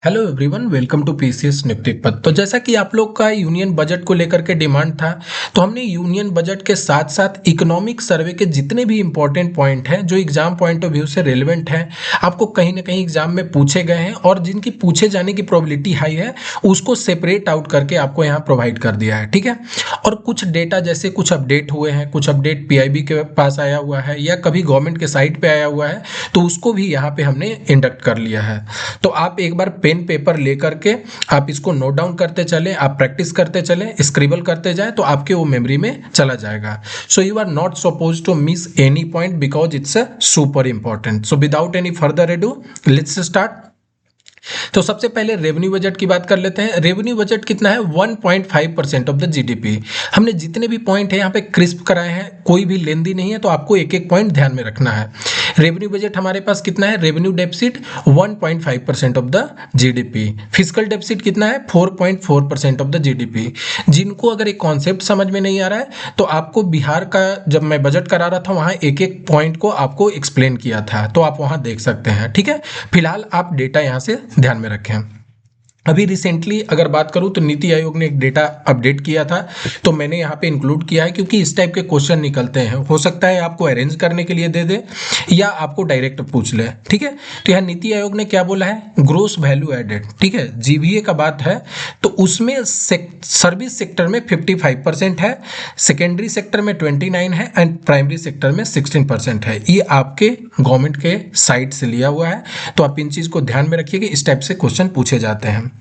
Hello everyone, welcome to PCS nifty पद। तो जैसा कि आप लोग का यूनियन बजट को लेकर के डिमांड था, तो हमने यूनियन बजट के साथ साथ इकोनॉमिक सर्वे के जितने भी इंपॉर्टेंट पॉइंट हैं जो एग्जाम पॉइंट ऑफ व्यू से रेलेवेंट हैं, आपको कहीं ना कहीं एग्जाम में पूछे गए हैं और जिनकी पूछे जाने की प्रोबेबिलिटी हाई है, उसको सेपरेट आउट करके आपको यहाँ प्रोवाइड कर दिया है। ठीक है। और कुछ डेटा जैसे कुछ अपडेट हुए हैं, कुछ अपडेट पीआईबी के पास आया हुआ है या कभी गवर्नमेंट के साइट पे आया हुआ है, तो उसको भी यहाँ पे हमने इंडक्ट कर लिया है। तो आप एक बार पेन पेपर लेकर के आप इसको नोट डाउन करते चले, आप प्रैक्टिस करते चले, स्क्रिबल करते जाए, तो आपके वो मेमोरी में चला जाएगा। So you are not suppose to miss any point because it's a super important. So without any further ado, let's start. तो सबसे पहले रेवेन्यू बजट की बात कर लेते हैं। रेवेन्यू बजट कितना है? 1.5% ऑफ द जीडीपी। हमने जितने भी पॉइंट है यहाँ पे क्रिस्प कराए हैं, कोई भी लेंदी नहीं है, तो आपको एक एक पॉइंट ध्यान में रखना है। रेवेन्यू बजट हमारे पास कितना है? Revenue deficit 1.5% of the GDP. Physical deficit कितना है? 4.4% ऑफ द जीडीपी। जिनको अगर एक कॉन्सेप्ट समझ में नहीं आ रहा है, तो आपको बिहार का जब मैं बजट करा रहा था, वहां एक एक पॉइंट को आपको एक्सप्लेन किया था, तो आप वहां देख सकते हैं। ठीक है। फिलहाल आप डेटा यहां से ध्यान में रखें। अभी रिसेंटली अगर बात करूं तो नीति आयोग ने एक डेटा अपडेट किया था, तो मैंने यहाँ पे इंक्लूड किया है क्योंकि इस टाइप के क्वेश्चन निकलते हैं। हो सकता है आपको अरेंज करने के लिए दे दे या आपको डायरेक्ट पूछ ले। ठीक है। तो यहाँ नीति आयोग ने क्या बोला है? Gross value added. ठीक है, जीवीए का बात है, तो उसमें सर्विस सेक्टर में 55% है, सेकेंडरी सेक्टर में 29 है एंड प्राइमरी सेक्टर में 16% है। ये आपके गवर्नमेंट के साइट से लिया हुआ है, तो आप इन चीज को ध्यान में रखिए कि इस टाइप से क्वेश्चन पूछे जाते हैं।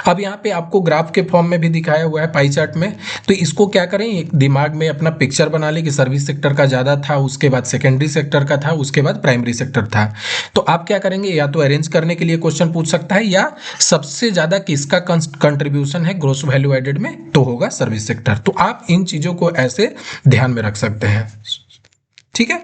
अब यहाँ पे आपको ग्राफ के फॉर्म में भी दिखाया हुआ है पाई चार्ट में, तो इसको क्या करें, एक दिमाग में अपना पिक्चर बना ले कि सर्विस सेक्टर का ज़्यादा था, उसके बाद सेकेंडरी सेक्टर का था, उसके बाद प्राइमरी सेक्टर था। तो आप क्या करेंगे, या तो अरेंज करने के लिए क्वेश्चन पूछ सकता है, या सबसे ज़्यादा किसका कंट्रीब्यूशन है ग्रोस वैल्यू एडेड में, तो होगा सर्विस सेक्टर। तो आप इन चीज़ों को ऐसे ध्यान में रख सकते हैं। ठीक है।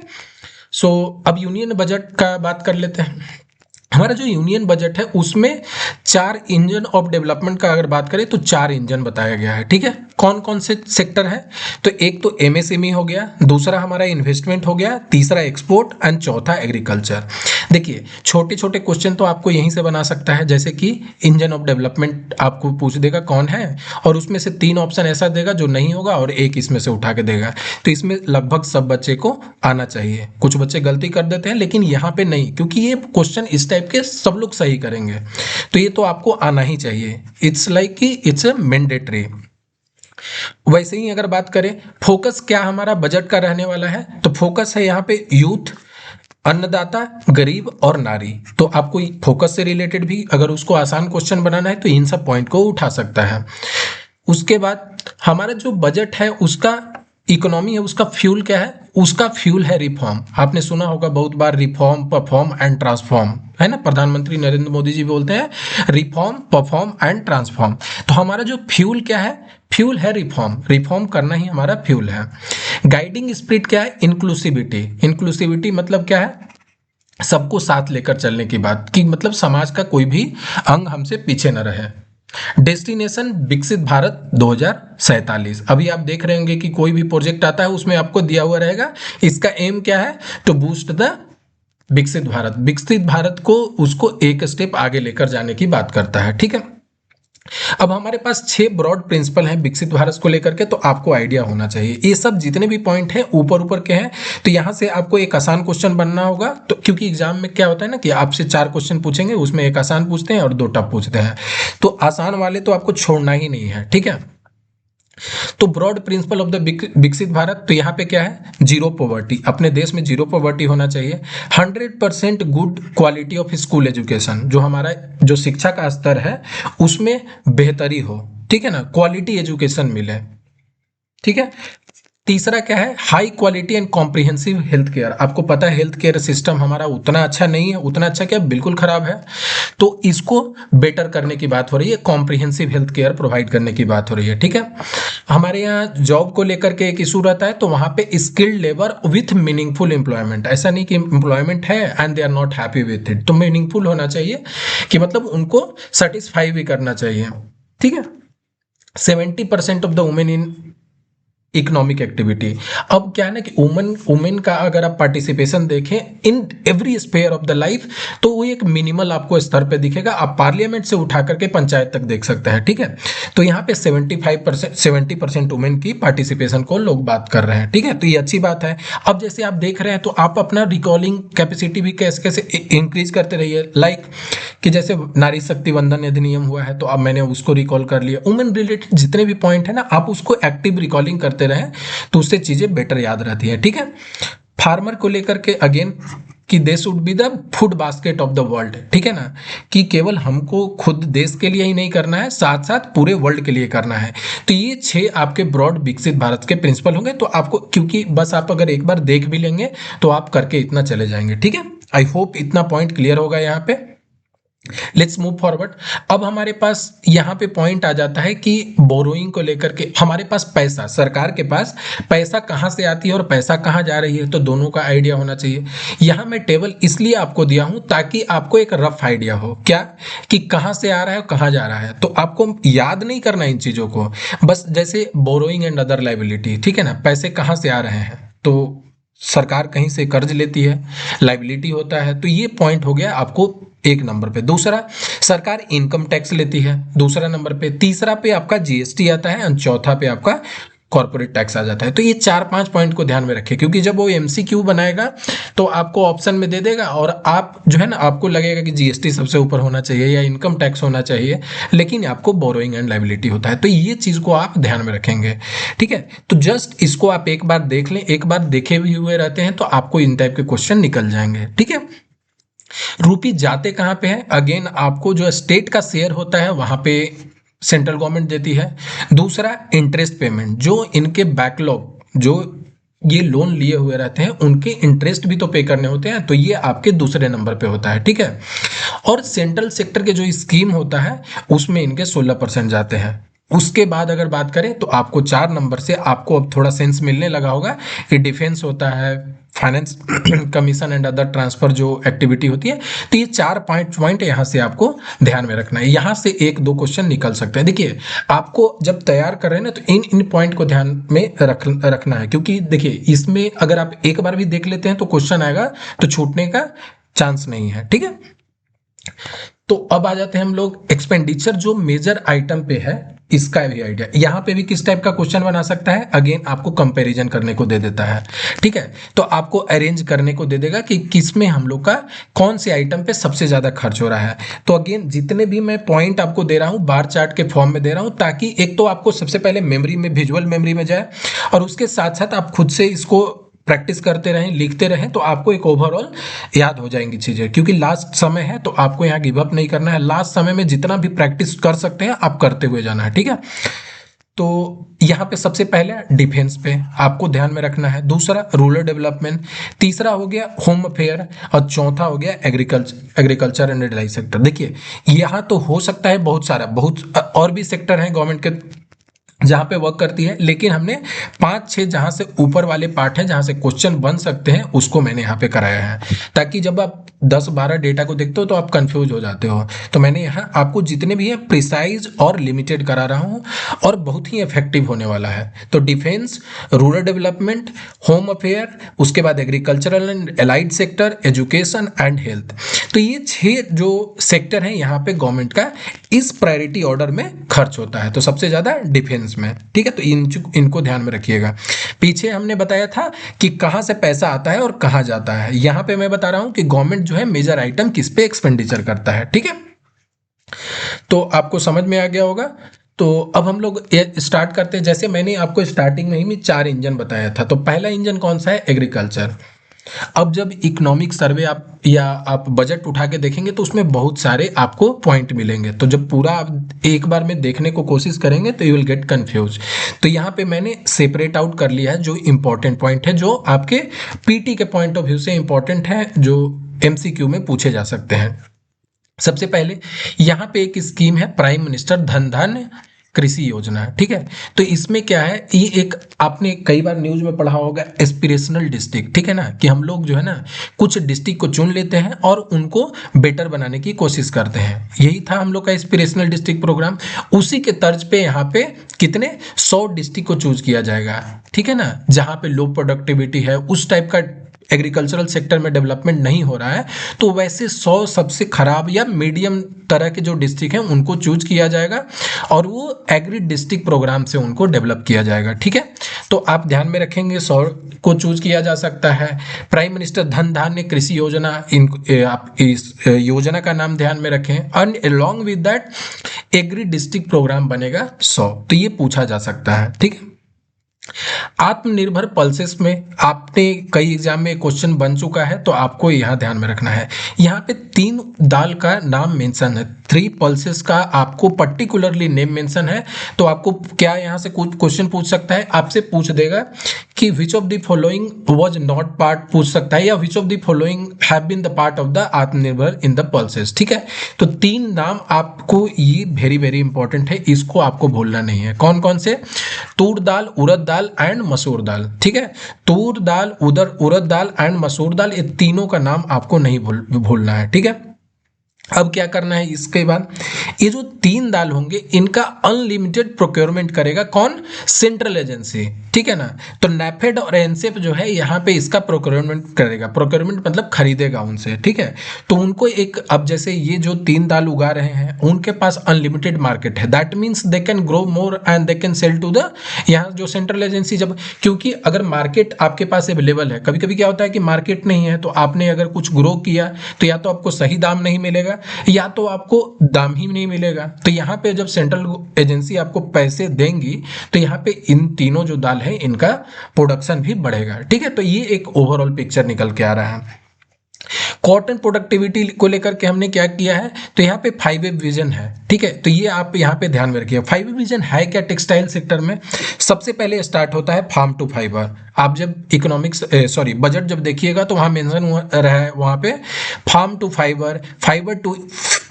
सो अब यूनियन बजट का बात कर लेते हैं। हमारा जो यूनियन बजट है उसमें 4 इंजन ऑफ डेवलपमेंट का अगर बात करें तो 4 इंजन बताया गया है। ठीक है। कौन कौन से सेक्टर है? तो एक तो एमएसएमई हो गया, दूसरा हमारा इन्वेस्टमेंट हो गया, तीसरा एक्सपोर्ट एंड चौथा एग्रीकल्चर। देखिए, छोटे छोटे क्वेश्चन तो आपको यहीं से बना सकता है, जैसे कि इंजन ऑफ डेवलपमेंट आपको पूछ देगा कौन है, और उसमें से 3 ऑप्शन ऐसा देगा जो नहीं होगा और एक इसमें से उठा के देगा। तो इसमें लगभग सब बच्चे को आना चाहिए। कुछ बच्चे गलती कर देते हैं, लेकिन यहाँ पे नहीं, क्योंकि ये क्वेश्चन इस टाइप के सब लोग सही करेंगे, तो ये तो आपको आना ही चाहिए। इट्स लाइक कि इट्स अ मैंडेटरी। वैसे ही अगर बात करें फोकस क्या हमारा बजट का रहने वाला है, तो फोकस है यहाँ पे यूथ, अन्नदाता, गरीब और नारी। तो आपको फोकस से रिलेटेड भी अगर उसको आसान क्वेश्चन बनाना है तो इन सब पॉइंट को उठा सकता है। उसके बाद हमारा जो बजट है उसका इकोनॉमी है, उसका फ्यूल क्या है? उसका फ्यूल है रिफॉर्म। आपने सुना होगा बहुत बार, रिफॉर्म, परफॉर्म एंड ट्रांसफॉर्म, है ना। प्रधानमंत्री नरेंद्र मोदी जी बोलते हैं रिफॉर्म, परफॉर्म एंड ट्रांसफॉर्म। तो हमारा जो फ्यूल क्या है? फ्यूल है रिफॉर्म। रिफॉर्म करना ही हमारा फ्यूल है। गाइडिंग स्पिरिट क्या है? इंक्लूसिविटी। इंक्लूसिविटी मतलब क्या है? सबको साथ लेकर चलने की बात, कि मतलब समाज का कोई भी अंग हमसे पीछे न रहे। डेस्टिनेशन विकसित भारत 2047। अभी आप देख रहे होंगे कि कोई भी प्रोजेक्ट आता है उसमें आपको दिया हुआ रहेगा इसका एम क्या है, तो बूस्ट द विकसित भारत। विकसित भारत को उसको एक स्टेप आगे लेकर जाने की बात करता है। ठीक है। अब हमारे पास 6 ब्रॉड प्रिंसिपल हैं विकसित भारत को लेकर के, तो आपको आइडिया होना चाहिए। ये सब जितने भी पॉइंट हैं ऊपर ऊपर के हैं, तो यहां से आपको एक आसान क्वेश्चन बनना होगा। तो क्योंकि एग्जाम में क्या होता है ना कि आपसे 4 क्वेश्चन पूछेंगे, उसमें एक आसान पूछते हैं और 2 टफ पूछते हैं, तो आसान वाले तो आपको छोड़ना ही नहीं है। ठीक है। तो ब्रॉड प्रिंसिपल ऑफ द विकसित भारत, तो यहाँ पे क्या है? Zero poverty. अपने देश में जीरो पॉवर्टी होना चाहिए। 100% good quality of school education, जो हमारा जो शिक्षा का स्तर है उसमें बेहतरी हो। ठीक है ना, क्वालिटी एजुकेशन मिले। ठीक है। तीसरा क्या है? High quality and comprehensive health care. आपको पता है हेल्थ केयर सिस्टम हमारा उतना अच्छा नहीं है, उतना अच्छा क्या बिल्कुल खराब है, तो इसको बेटर करने की बात हो रही है, कॉम्प्रिहेंसिव हेल्थ केयर प्रोवाइड करने की बात हो रही है। ठीक है। हमारे यहाँ जॉब को लेकर के एक इशू रहता है, तो वहां पे skilled labour with meaningful employment. ऐसा नहीं कि एम्प्लॉयमेंट है and they are not happy with it, तो मीनिंगफुल होना चाहिए, कि मतलब उनको सेटिस्फाई भी करना चाहिए। ठीक है। 70% of the women in economic activity. अब क्या है ना कि वुमेन का अगर आप पार्टिसिपेशन देखें in every sphere of the life, तो वो एक मिनिमल आपको स्तर पे दिखेगा। आप पार्लियामेंट से उठा करके पंचायत तक देख सकते हैं, ठीक है। तो यहाँ पे 70% वुमेन की पार्टिसिपेशन को लोग बात कर रहे हैं, ठीक है। तो ये अच्छी बात है। अब जैसे आप देख रहे हैं तो आप अपना रिकॉलिंग कैपेसिटी भी कैसे कैसे इंक्रीज करते रहिए, लाइक कि जैसे नारी शक्ति वंदन अधिनियम हुआ है तो अब मैंने उसको रिकॉल कर लिया। वुमेन रिलेटेड जितने भी पॉइंट है ना, आप उसको एक्टिव रिकॉलिंग करते रहें तो उससे चीजें बेटर याद रहती है, ठीक है। फार्मर को लेकर के अगेन कि they should be the food basket of the world, ठीक है ना, कि केवल हमको खुद देश के लिए ही नहीं करना है, साथ साथ पूरे वर्ल्ड के लिए करना है। तो ये 6 आपके ब्रॉड विकसित भारत के प्रिंसिपल होंगे। तो आपको, क्योंकि बस आप अगर एक बार देख भी लेंगे तो आप करके इतना चले जाएंगे, ठीक है। आई होप इतना पॉइंट क्लियर होगा यहाँ पे। Let's move forward. अब हमारे पास यहाँ पे पॉइंट आ जाता है कि बोरोइंग को लेकर के हमारे पास पैसा, सरकार के पास पैसा कहाँ से आती है और पैसा कहाँ जा रही है, तो दोनों का आइडिया होना चाहिए। यहाँ मैं टेबल इसलिए आपको दिया हूँ ताकि आपको एक रफ आइडिया हो, क्या कि कहाँ से आ रहा है और कहाँ जा रहा है। तो आपको याद नहीं करना इन चीज़ों को, बस जैसे बोरोइंग एंड अदर लाइबिलिटी, ठीक है ना, पैसे कहाँ से आ रहे हैं, तो सरकार कहीं से कर्ज लेती है, लाइबिलिटी होता है। तो ये पॉइंट हो गया आपको एक नंबर पे। दूसरा, सरकार इनकम टैक्स लेती है दूसरा नंबर पे। तीसरा पे आपका जीएसटी आता है और चौथा पे आपका कॉर्पोरेट टैक्स आ जाता है। तो ये 4-5 पॉइंट को ध्यान में रखें, क्योंकि जब वो एमसीक्यू बनाएगा तो आपको ऑप्शन में दे देगा और आप जो है ना, आपको लगेगा कि जीएसटी सबसे ऊपर होना चाहिए या इनकम टैक्स होना चाहिए, लेकिन आपको बोरोइंग एंड लायबिलिटी होता है। तो ये चीज़ को आप ध्यान में रखेंगे, ठीक है। तो जस्ट इसको आप एक बार देख लें, एक बार देखे भी हुए रहते हैं तो आपको इन टाइप के क्वेश्चन निकल जाएंगे, ठीक है। रूपी जाते कहाँ पे है, अगेन आपको जो स्टेट का शेयर होता है वहां पे सेंट्रल गवर्नमेंट देती है। दूसरा, इंटरेस्ट पेमेंट, जो इनके बैकलॉग जो ये लोन लिए हुए रहते हैं उनके इंटरेस्ट भी तो पे करने होते हैं, तो ये आपके दूसरे नंबर पे होता है, ठीक है। और सेंट्रल सेक्टर के जो स्कीम होता है उसमें इनके 16% जाते हैं। उसके बाद अगर बात करें तो आपको 4 नंबर से आपको अब थोड़ा सेंस मिलने लगा होगा कि डिफेंस होता है, finance commission and other transfer जो एक्टिविटी होती है। तो ये 4 पॉइंट यहाँ से आपको ध्यान में रखना है। यहाँ से 1-2 क्वेश्चन निकल सकते हैं। देखिए, आपको जब तैयार कर रहे हैं ना तो इन पॉइंट को ध्यान में रखना है, क्योंकि देखिए इसमें अगर आप एक बार भी देख लेते हैं तो क्वेश्चन आएगा तो छूटने का चांस नहीं है, ठीक है। तो अब आ जाते हैं हम लोग एक्सपेंडिचर जो मेजर आइटम पे है, इसका भी आइडिया यहाँ पे भी किस टाइप का क्वेश्चन बना सकता है। अगेन आपको कंपैरिजन करने को दे देता है, ठीक है। तो आपको अरेंज करने को दे देगा कि किस में हम लोग का कौन से आइटम पे सबसे ज्यादा खर्च हो रहा है। तो अगेन जितने भी मैं पॉइंट आपको दे रहा हूँ बार चार्ट के फॉर्म में दे रहा हूँ, ताकि एक तो आपको सबसे पहले मेमोरी में, विजुअल मेमोरी में जाए, और उसके साथ साथ आप खुद से इसको प्रैक्टिस करते रहें, लिखते रहें, तो आपको एक ओवरऑल याद हो जाएंगी चीजें। क्योंकि लास्ट समय है तो आपको यहाँ गिव अप नहीं करना है। लास्ट समय में जितना भी प्रैक्टिस कर सकते हैं आप करते हुए जाना है, ठीक है। तो यहाँ पे सबसे पहले डिफेंस पे आपको ध्यान में रखना है। दूसरा, रूरल डेवलपमेंट। तीसरा हो गया होम अफेयर, और चौथा हो गया एग्रीकल्चर एंड रिलाई सेक्टर। देखिए, यहाँ तो हो सकता है बहुत और भी सेक्टर हैं गवर्नमेंट के जहाँ पे वर्क करती है, लेकिन हमने 5-6 जहाँ से ऊपर वाले पार्ट हैं जहाँ से क्वेश्चन बन सकते हैं उसको मैंने यहाँ पे कराया है, ताकि जब आप 10-12 डेटा को देखते हो तो आप कंफ्यूज हो जाते हो। तो मैंने यहाँ आपको जितने भी है प्रिसाइज और लिमिटेड करा रहा हूँ, और बहुत ही इफेक्टिव होने वाला है। तो defence, rural development, home affair, उसके बाद agricultural and allied sector, education and health. तो ये 6 जो सेक्टर हैं यहाँ पे गवर्नमेंट का इस प्रायोरिटी ऑर्डर में खर्च होता है। तो सबसे ज्यादा डिफेंस में, ठीक है। तो इनको ध्यान में रखिएगा। पीछे हमने बताया था कि कहां से पैसा आता है और कहां जाता है। यहां पे मैं बता रहा हूं कि गवर्नमेंट जो है मेजर आइटम किस पे एक्सपेंडिचर करता है, ठीक है। तो आपको समझ में आ गया होगा। तो अब हम लोग स्टार्ट करते हैं। जैसे मैंने आपको स्टार्टिंग में ही 4 इंजन बताया था, तो पहला इंजन कौन सा है, एग्रीकल्चर। अब जब इकोनॉमिक सर्वे आप बजट उठा के देखेंगे तो उसमें बहुत सारे आपको पॉइंट मिलेंगे। तो जब पूरा आप एक बार में देखने को कोशिश करेंगे तो यू विल गेट कंफ्यूज। तो यहाँ पे मैंने सेपरेट आउट कर लिया है जो इंपॉर्टेंट पॉइंट है, जो आपके पीटी के पॉइंट ऑफ व्यू से इंपॉर्टेंट है, जो एमसीक्यू में पूछे जा सकते हैं। सबसे पहले यहाँ पे एक स्कीम है प्राइम मिनिस्टर धन धान्य कृषि योजना, ठीक है। तो इसमें क्या है, ये एक आपने कई बार न्यूज में पढ़ा होगा एस्पिरेशनल डिस्ट्रिक्ट, ठीक है ना, कि हम लोग जो है ना कुछ डिस्ट्रिक्ट को चुन लेते हैं और उनको बेटर बनाने की कोशिश करते हैं। यही था हम लोग का एस्पिरेशनल डिस्ट्रिक्ट प्रोग्राम। उसी के तर्ज पे यहाँ पे कितने 100 डिस्ट्रिक्ट को चूज किया जाएगा, ठीक है ना, जहाँ पे लो प्रोडक्टिविटी है, उस टाइप का एग्रीकल्चरल सेक्टर में डेवलपमेंट नहीं हो रहा है, तो वैसे 100 सबसे खराब या मीडियम तरह के जो डिस्ट्रिक्ट हैं उनको चूज किया जाएगा और वो एग्री डिस्ट्रिक्ट प्रोग्राम से उनको डेवलप किया जाएगा, ठीक है। तो आप ध्यान में रखेंगे 100 को चूज किया जा सकता है। प्राइम मिनिस्टर धन धान्य कृषि योजना, आप इस योजना का नाम ध्यान में रखें। And along with that agri district programme बनेगा 100, तो ये पूछा जा सकता है, ठीक है। आत्मनिर्भर पल्सेस में आपने कई एग्जाम में क्वेश्चन बन चुका है, तो आपको यहाँ ध्यान में रखना है। यहाँ पे 3 दाल का नाम मेंशन है, 3 पल्सेस का आपको पर्टिकुलरली नेम मेंशन है। तो आपको क्या यहाँ से कुछ क्वेश्चन पूछ सकता है, आपसे पूछ देगा कि which of the following was not part, पूछ सकता है, या which of the following have been the part of the Atmanirbhar in the pulses, ठीक है। तो 3 नाम आपको, ये वेरी वेरी इंपॉर्टेंट है, इसको आपको भूलना नहीं है। कौन कौन से? तूर दाल, उड़द दाल एंड मसूर दाल, ठीक है। तूर दाल, उड़द दाल एंड मसूर दाल, ये तीनों का नाम आपको नहीं भूलना है, ठीक है। अब क्या करना है, इसके बाद ये जो 3 दाल होंगे इनका अनलिमिटेड प्रोक्योरमेंट करेगा कौन? सेंट्रल एजेंसी, ठीक है ना। तो नेफेड और एनसेफ जो है यहाँ पे इसका प्रोक्योरमेंट करेगा, प्रोक्योरमेंट मतलब खरीदेगा उनसे, ठीक है। तो उनको एक, अब जैसे ये जो 3 दाल उगा रहे हैं उनके पास अनलिमिटेड मार्केट है, that means they can grow more and they can sell to the, यहाँ जो सेंट्रल एजेंसी, जब क्योंकि अगर मार्केट आपके पास अवेलेबल है, कभी कभी क्या होता है कि मार्केट नहीं है, तो आपने अगर कुछ ग्रो किया तो या तो आपको सही दाम नहीं मिलेगा या तो आपको दाम ही नहीं मिलेगा। तो यहाँ पे जब सेंट्रल एजेंसी आपको पैसे देंगी तो यहाँ पे इन तीनों जो दाल है इनका प्रोडक्शन भी बढ़ेगा, ठीक है। तो ये एक ओवरऑल पिक्चर निकल के आ रहा है। कॉटन प्रोडक्टिविटी को लेकर के हमने क्या किया है, तो यहाँ पे 5 विजन है, ठीक है। तो ये आप यहाँ पे ध्यान में रखिए, 5 विजन है क्या टेक्सटाइल सेक्टर में। सबसे पहले स्टार्ट होता है फार्म टू फाइबर। आप जब इकोनॉमिक्स बजट जब देखिएगा तो वहाँ मेंशन रहा है, वहाँ पे farm to fibre, fibre to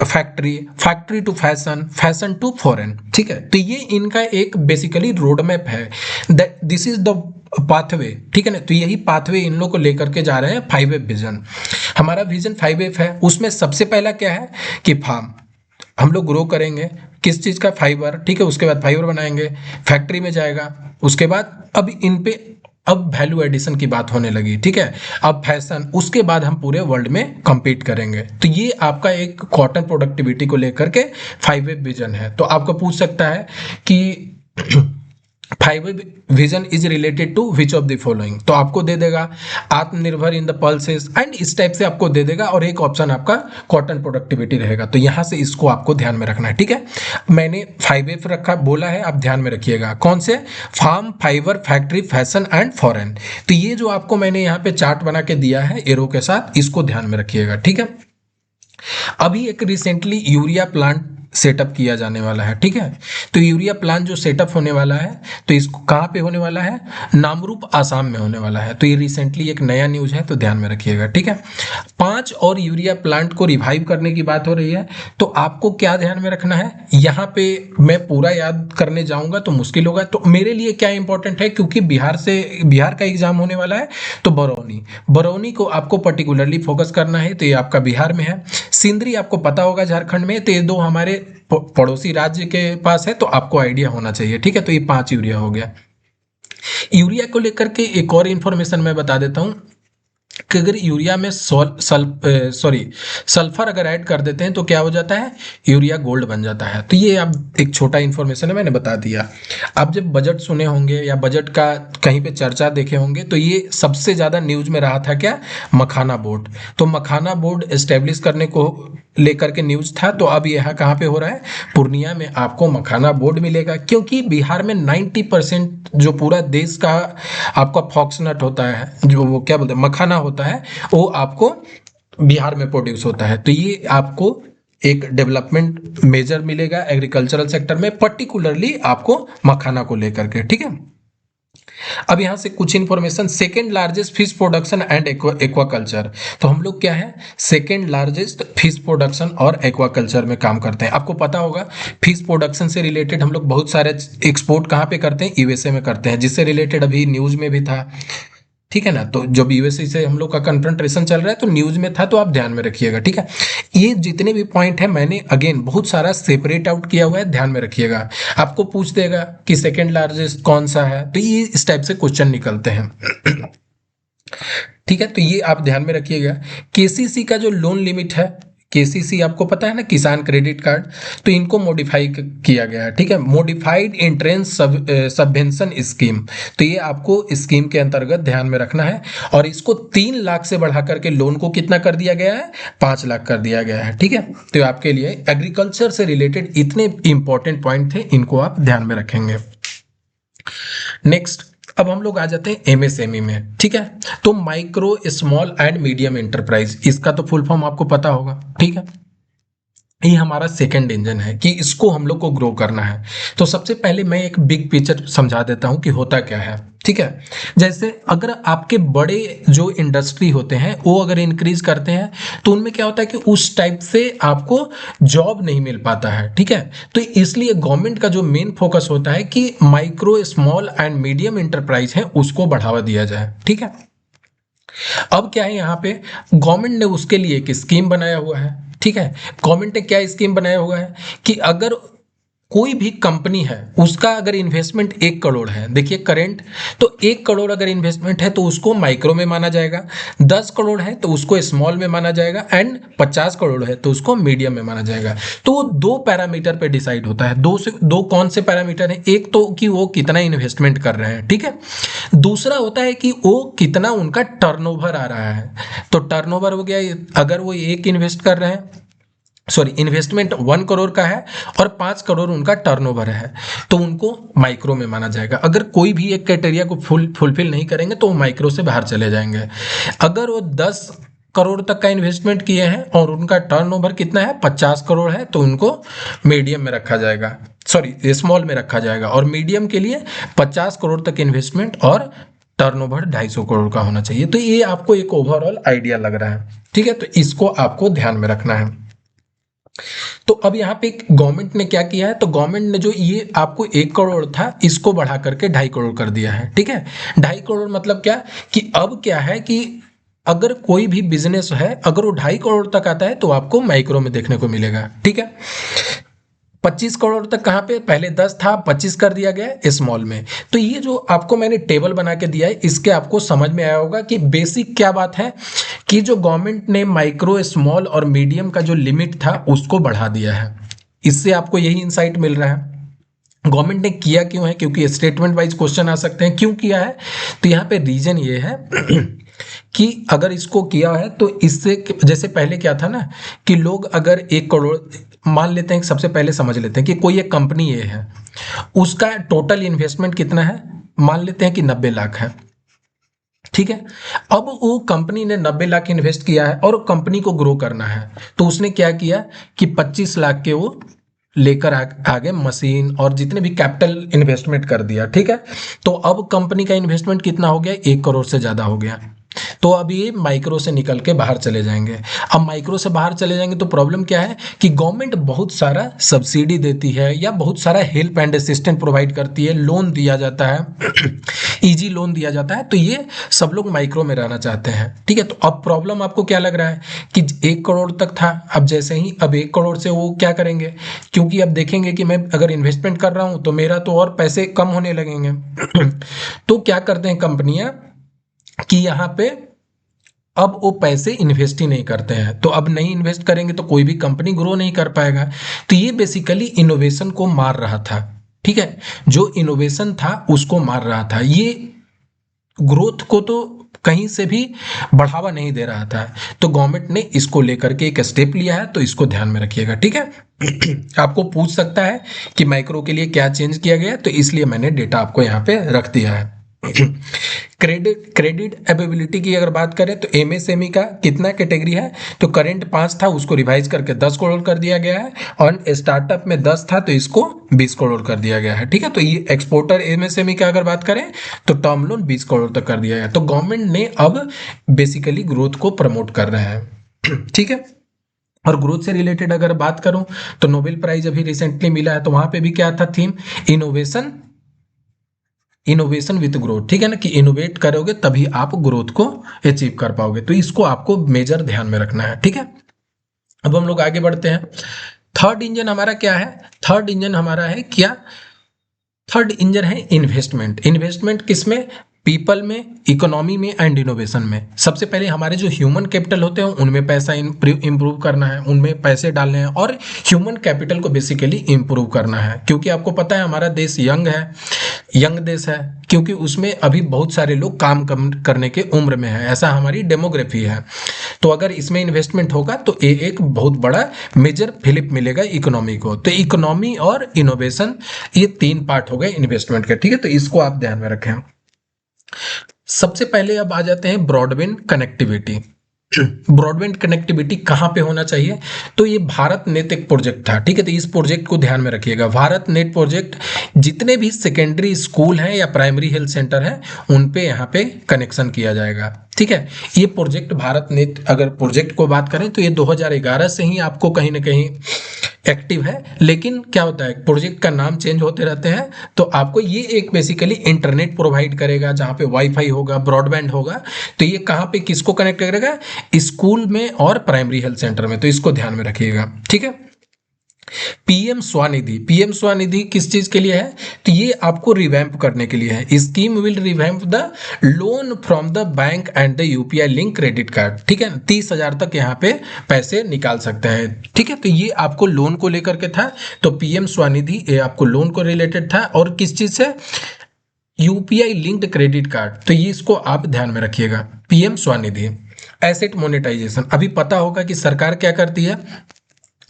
factory, factory to fashion, fashion to foreign, ठीक है। तो ये इनका एक बेसिकली रोड मैप है, दिस इज द पाथवे, ठीक है ना। तो यही पाथवे इन लोग को लेकर के जा रहे हैं 5 विजन। हमारा विजन 5 है, उसमें सबसे पहला क्या है कि फार्म, हम लोग ग्रो करेंगे किस चीज़ का? फाइबर, ठीक है। उसके बाद फाइबर बनाएंगे, फैक्ट्री में जाएगा, उसके बाद अब इन पे अब वैल्यू एडिशन की बात होने लगी, ठीक है। अब फैशन, उसके बाद हम पूरे वर्ल्ड में compete करेंगे। तो ये आपका एक कॉटन प्रोडक्टिविटी को लेकर के 5 विजन है। तो आपको पूछ सकता है कि 5 vision is related to which of the following, तो आपको दे देगा आत्मनिर्भर इन द पल्सेस एंड इस टाइप से आपको दे देगा, और एक ऑप्शन आपका कॉटन प्रोडक्टिविटी रहेगा। तो यहां से इसको आपको ध्यान में रखना है, ठीक है। मैंने 5 रखा बोला है, आप ध्यान में रखिएगा। कौन से? Farm, fibre, factory, fashion and foreign. तो ये जो आपको मैंने यहाँ पे चार्ट बना के दिया है एरो के साथ, इसको ध्यान में रखिएगा, ठीक है। अभी एक रिसेंटली यूरिया प्लांट सेटअप किया जाने वाला है, ठीक है। तो यूरिया प्लांट जो सेटअप होने वाला है, तो इसको कहाँ पे होने वाला है? नामरूप, आसाम में होने वाला है। तो ये रिसेंटली एक नया न्यूज है, तो ध्यान में रखिएगा, ठीक है। 5 और यूरिया प्लांट को रिवाइव करने की बात हो रही है, तो आपको क्या ध्यान में रखना है? यहाँ पे मैं पूरा याद करने जाऊंगा तो मुश्किल होगा, तो मेरे लिए क्या इंपॉर्टेंट है, क्योंकि बिहार का एग्जाम होने वाला है, तो बरौनी को आपको पर्टिकुलरली फोकस करना है। तो ये आपका बिहार में है। सिंदरी आपको पता होगा झारखंड में, तो ये 2 हमारे पड़ोसी राज्य के पास है, तो आपको आइडिया होना चाहिए, ठीक है। तो ये 5 यूरिया हो गया। यूरिया को लेकर के एक और इंफॉर्मेशन मैं बता देता हूं कि अगर यूरिया में सल्फर अगर ऐड कर देते हैं तो क्या हो जाता है? यूरिया गोल्ड बन जाता है। तो ये अब एक छोटा इन्फॉर्मेशन है, मैंने बता दिया। आप जब बजट सुने होंगे या बजट का कहीं पे चर्चा देखे होंगे, तो ये सबसे ज़्यादा न्यूज में रहा था क्या? मखाना बोर्ड। तो मखाना बोर्ड एस्टेब्लिश करने को लेकर के न्यूज था, तो अब यहाँ कहाँ पे हो रहा है? पूर्णिया में आपको मखाना बोर्ड मिलेगा, क्योंकि बिहार में 90% जो पूरा देश का आपका फॉक्सनट होता है, जो वो क्या बोलते हैं, मखाना होता है, वो आपको बिहार में प्रोड्यूस होता है। तो ये आपको एक डेवलपमेंट मेजर मिलेगा एग्रीकल्चरल सेक्टर में, पर्टिकुलरली आपको मखाना को लेकर के, ठीक है। अब यहाँ से कुछ information, second largest fish production and aquaculture. तो हम लोग क्या है, सेकेंड लार्जेस्ट फिश प्रोडक्शन और एक्वाकल्चर में काम करते हैं। आपको पता होगा फिश प्रोडक्शन से रिलेटेड हम लोग बहुत सारे एक्सपोर्ट कहाँ पे करते हैं, यूएसए में करते हैं, जिससे रिलेटेड अभी न्यूज में भी था, ठीक है ना। तो जब यूएसए से हम लोग का कन्फ्रंटेशन चल रहा है तो न्यूज में था, तो आप ध्यान में रखिएगा, ठीक है। ये जितने भी पॉइंट है मैंने अगेन बहुत सारा सेपरेट आउट किया हुआ है, ध्यान में रखिएगा। आपको पूछ देगा कि सेकेंड लार्जेस्ट कौन सा है, तो ये इस टाइप से क्वेश्चन निकलते हैं। ठीक है, तो ये आप ध्यान में रखिएगा। केसीसी का जो लोन लिमिट है, केसीसी आपको पता है ना, किसान क्रेडिट कार्ड, तो इनको मॉडिफाई किया गया है, ठीक है, मॉडिफाइड एंट्रेंस सबवेंशन स्कीम। तो ये आपको स्कीम के अंतर्गत ध्यान में रखना है, और इसको 3 लाख से बढ़ा करके लोन को कितना कर दिया गया है, 5 लाख कर दिया गया है, ठीक है। तो आपके लिए एग्रीकल्चर से रिलेटेड इतने इंपॉर्टेंट पॉइंट थे, इनको आप ध्यान में रखेंगे। नेक्स्ट, अब हम लोग आ जाते हैं एमएसएमई में, ठीक है। तो micro small and medium enterprise, इसका तो फुल फॉर्म आपको पता होगा, ठीक है। ये हमारा सेकंड इंजन है कि इसको हम लोग को ग्रो करना है। तो सबसे पहले मैं एक बिग पिक्चर समझा देता हूं कि होता क्या है, ठीक है। जैसे अगर आपके बड़े जो इंडस्ट्री होते हैं वो अगर इंक्रीज करते हैं तो उनमें क्या होता है कि उस टाइप से आपको जॉब नहीं मिल पाता है, ठीक है। तो इसलिए गवर्नमेंट का जो मेन फोकस होता है कि micro small and medium enterprise है उसको बढ़ावा दिया जाए, ठीक है। अब क्या है, यहाँ पे गवर्नमेंट ने उसके लिए एक स्कीम बनाया हुआ है, ठीक है। गवर्नमेंट ने क्या स्कीम बनाया हुआ है कि अगर कोई भी कंपनी है उसका अगर इन्वेस्टमेंट 1 करोड़ है, देखिए करेंट, तो 1 करोड़ अगर इन्वेस्टमेंट है तो उसको माइक्रो में माना जाएगा, 10 करोड़ है तो उसको स्मॉल में माना जाएगा, एंड 50 करोड़ है तो उसको मीडियम में माना जाएगा। तो वो 2 पैरामीटर पे डिसाइड होता है। दो कौन से पैरामीटर है, एक तो कि वो कितना इन्वेस्टमेंट कर रहे हैं, ठीक है। दूसरा होता है कि वो कितना उनका टर्नओवर आ रहा है। तो टर्नओवर हो गया, अगर वो एक इन्वेस्ट कर रहे हैं, सॉरी इन्वेस्टमेंट 1 करोड़ का है और 5 करोड़ उनका टर्नओवर है, तो उनको माइक्रो में माना जाएगा। अगर कोई भी एक क्राइटेरिया को फुलफिल नहीं करेंगे तो वो माइक्रो से बाहर चले जाएंगे। अगर वो 10 करोड़ तक का इन्वेस्टमेंट किए हैं और उनका टर्नओवर कितना है, 50 करोड़ है, तो उनको मीडियम में रखा जाएगा, सॉरी स्मॉल में रखा जाएगा। और मीडियम के लिए 50 करोड़ तक इन्वेस्टमेंट और टर्नओवर 250 करोड़ का होना चाहिए। तो ये आपको एक ओवरऑल आइडिया लग रहा है, ठीक है। तो इसको आपको ध्यान में रखना है। तो अब यहाँ पे गवर्नमेंट ने क्या किया है, तो गवर्नमेंट ने जो ये आपको 1 करोड़ था इसको बढ़ा करके 2.5 करोड़ कर दिया है, ठीक है। 2.5 करोड़ मतलब क्या कि अब क्या है कि अगर कोई भी बिजनेस है अगर वो 2.5 करोड़ तक आता है तो आपको माइक्रो में देखने को मिलेगा, ठीक है। 25 करोड़ तक कहाँ पे, पहले 10 था 25 कर दिया गया स्मॉल में। तो ये जो आपको मैंने टेबल बना के दिया है इसके आपको समझ में आया होगा कि बेसिक क्या बात है कि जो गवर्नमेंट ने माइक्रो स्मॉल और मीडियम का जो लिमिट था उसको बढ़ा दिया है। इससे आपको यही इंसाइट मिल रहा है। गवर्नमेंट ने किया क्यों है, क्योंकि स्टेटमेंट वाइज क्वेश्चन आ सकते हैं क्यों किया है। तो यहाँ पे रीजन ये है कि अगर इसको किया है तो इससे, जैसे पहले क्या था ना कि लोग अगर 1 करोड़ मान लेते हैं, सबसे पहले समझ लेते हैं कि कोई एक कंपनी ये है, उसका टोटल इन्वेस्टमेंट कितना है, मान लेते हैं कि 90 लाख है, ठीक है। अब वो कंपनी ने 90 लाख इन्वेस्ट किया है और कंपनी को ग्रो करना है, तो उसने क्या किया कि 25 लाख के वो लेकर आगे मशीन और जितने भी कैपिटल इन्वेस्टमेंट कर दिया, ठीक है। तो अब कंपनी का इन्वेस्टमेंट कितना हो गया, 1 करोड़ से ज्यादा हो गया। तो अब ये माइक्रो से निकल के बाहर चले जाएंगे। अब माइक्रो से बाहर चले जाएंगे तो प्रॉब्लम क्या है कि गवर्नमेंट बहुत सारा सब्सिडी देती है या बहुत सारा हेल्प एंड असिस्टेंट प्रोवाइड करती है, लोन दिया जाता है इजी लोन दिया जाता है, तो ये सब लोग माइक्रो में रहना चाहते हैं, ठीक है। तो अब प्रॉब्लम आपको क्या लग रहा है कि 1 करोड़ तक था, अब जैसे ही अब 1 करोड़ से वो क्या करेंगे, क्योंकि अब देखेंगे कि मैं अगर इन्वेस्टमेंट कर रहा हूं तो मेरा तो और पैसे कम होने लगेंगे तो क्या करते हैं कंपनियां कि यहाँ पे अब वो पैसे इन्वेस्ट ही नहीं करते हैं। तो अब नहीं इन्वेस्ट करेंगे तो कोई भी कंपनी ग्रो नहीं कर पाएगा। तो ये बेसिकली इनोवेशन को मार रहा था, ठीक है। जो इनोवेशन था उसको मार रहा था, ये ग्रोथ को तो कहीं से भी बढ़ावा नहीं दे रहा था। तो गवर्नमेंट ने इसको लेकर के एक स्टेप लिया है, तो इसको ध्यान में रखिएगा, ठीक है आपको पूछ सकता है कि माइक्रो के लिए क्या चेंज किया गया, तो इसलिए मैंने डेटा आपको यहाँ पे रख दिया है क्रेडिट एबिलिटी की अगर बात करें तो एमएसएमई का कितना कैटेगरी है, तो करंट 5 था उसको रिवाइज करके 10 करोड़ कर दिया गया है, और स्टार्टअप में 10 था तो इसको 20 करोड़ कर दिया गया है। ठीक है, तो ये एक्सपोर्टर एमएसएमई का अगर बात करें तो टर्म लोन 20 करोड़ तक कर दिया गया। तो गवर्नमेंट ने अब बेसिकली ग्रोथ को प्रमोट कर रहे हैं। ठीक है, और ग्रोथ से रिलेटेड अगर बात करूं तो नोबेल प्राइज अभी रिसेंटली मिला है, तो वहां पे भी क्या था theme, innovation innovation with growth. ठीक है ना, कि इनोवेट करोगे तभी आप ग्रोथ को अचीव कर पाओगे, तो इसको आपको मेजर ध्यान में रखना है। ठीक है, अब हम लोग आगे बढ़ते हैं। थर्ड इंजन हमारा क्या है, थर्ड इंजन हमारा है क्या, थर्ड इंजन है इन्वेस्टमेंट। इन्वेस्टमेंट किसमें, पीपल में, इकोनॉमी में एंड इनोवेशन में। सबसे पहले हमारे जो ह्यूमन कैपिटल होते हैं उनमें पैसा इंप्रूव करना है, उनमें पैसे डालने हैं, और ह्यूमन कैपिटल को बेसिकली इंप्रूव करना है। क्योंकि आपको पता है हमारा देश यंग है, यंग देश है, क्योंकि उसमें अभी बहुत सारे लोग काम करने के उम्र में है, ऐसा हमारी डेमोग्राफी है। तो अगर इसमें इन्वेस्टमेंट होगा तो ये एक बहुत बड़ा मेजर फिलिप मिलेगा इकोनॉमी को। तो इकोनॉमी और इनोवेशन ये 3 पार्ट हो गए इन्वेस्टमेंट के। ठीक है, तो इसको आप ध्यान में रखें। सबसे पहले अब आ जाते हैं ब्रॉडबैंड कनेक्टिविटी। ब्रॉडबैंड कनेक्टिविटी कहाँ पे होना चाहिए, तो ये भारत नेट एक प्रोजेक्ट था। ठीक है, तो इस प्रोजेक्ट को ध्यान में रखिएगा। भारत नेट प्रोजेक्ट जितने भी सेकेंडरी स्कूल हैं या प्राइमरी हेल्थ सेंटर हैं उन पे यहाँ पे कनेक्शन किया जाएगा। ठीक है, ये प्रोजेक्ट भारत नेट, अगर प्रोजेक्ट को बात करें तो ये 2011 से ही आपको कहीं ना कहीं एक्टिव है, लेकिन क्या होता है प्रोजेक्ट का नाम चेंज होते रहते हैं। तो आपको ये एक बेसिकली इंटरनेट प्रोवाइड करेगा जहाँ पे वाईफाई होगा, ब्रॉडबैंड होगा। तो ये कहाँ पे किसको कनेक्ट करेगा, स्कूल में और प्राइमरी हेल्थ सेंटर में, तो इसको ध्यान में रखिएगा। ठीक है, पीएम स्वनिधि, पीएम स्वनिधि किस चीज के लिए है, तो ये आपको रिवैम्प करने के लिए है। Scheme will revamp the loan from the bank and the UPI link credit card. ठीक है, 30,000 तक यहाँ पे पैसे निकाल सकते हैं। ठीक है, तो ये आपको लोन को लेकर के था, तो पीएम स्वनिधि ये आपको लोन को रिलेटेड था, और किस चीज से, यूपीआई लिंक्ड क्रेडिट कार्ड। तो ये इसको आप ध्यान में रखिएगा, पीएम स्वनिधि। एसेट मोनेटाइजेशन, अभी पता होगा कि सरकार क्या करती है,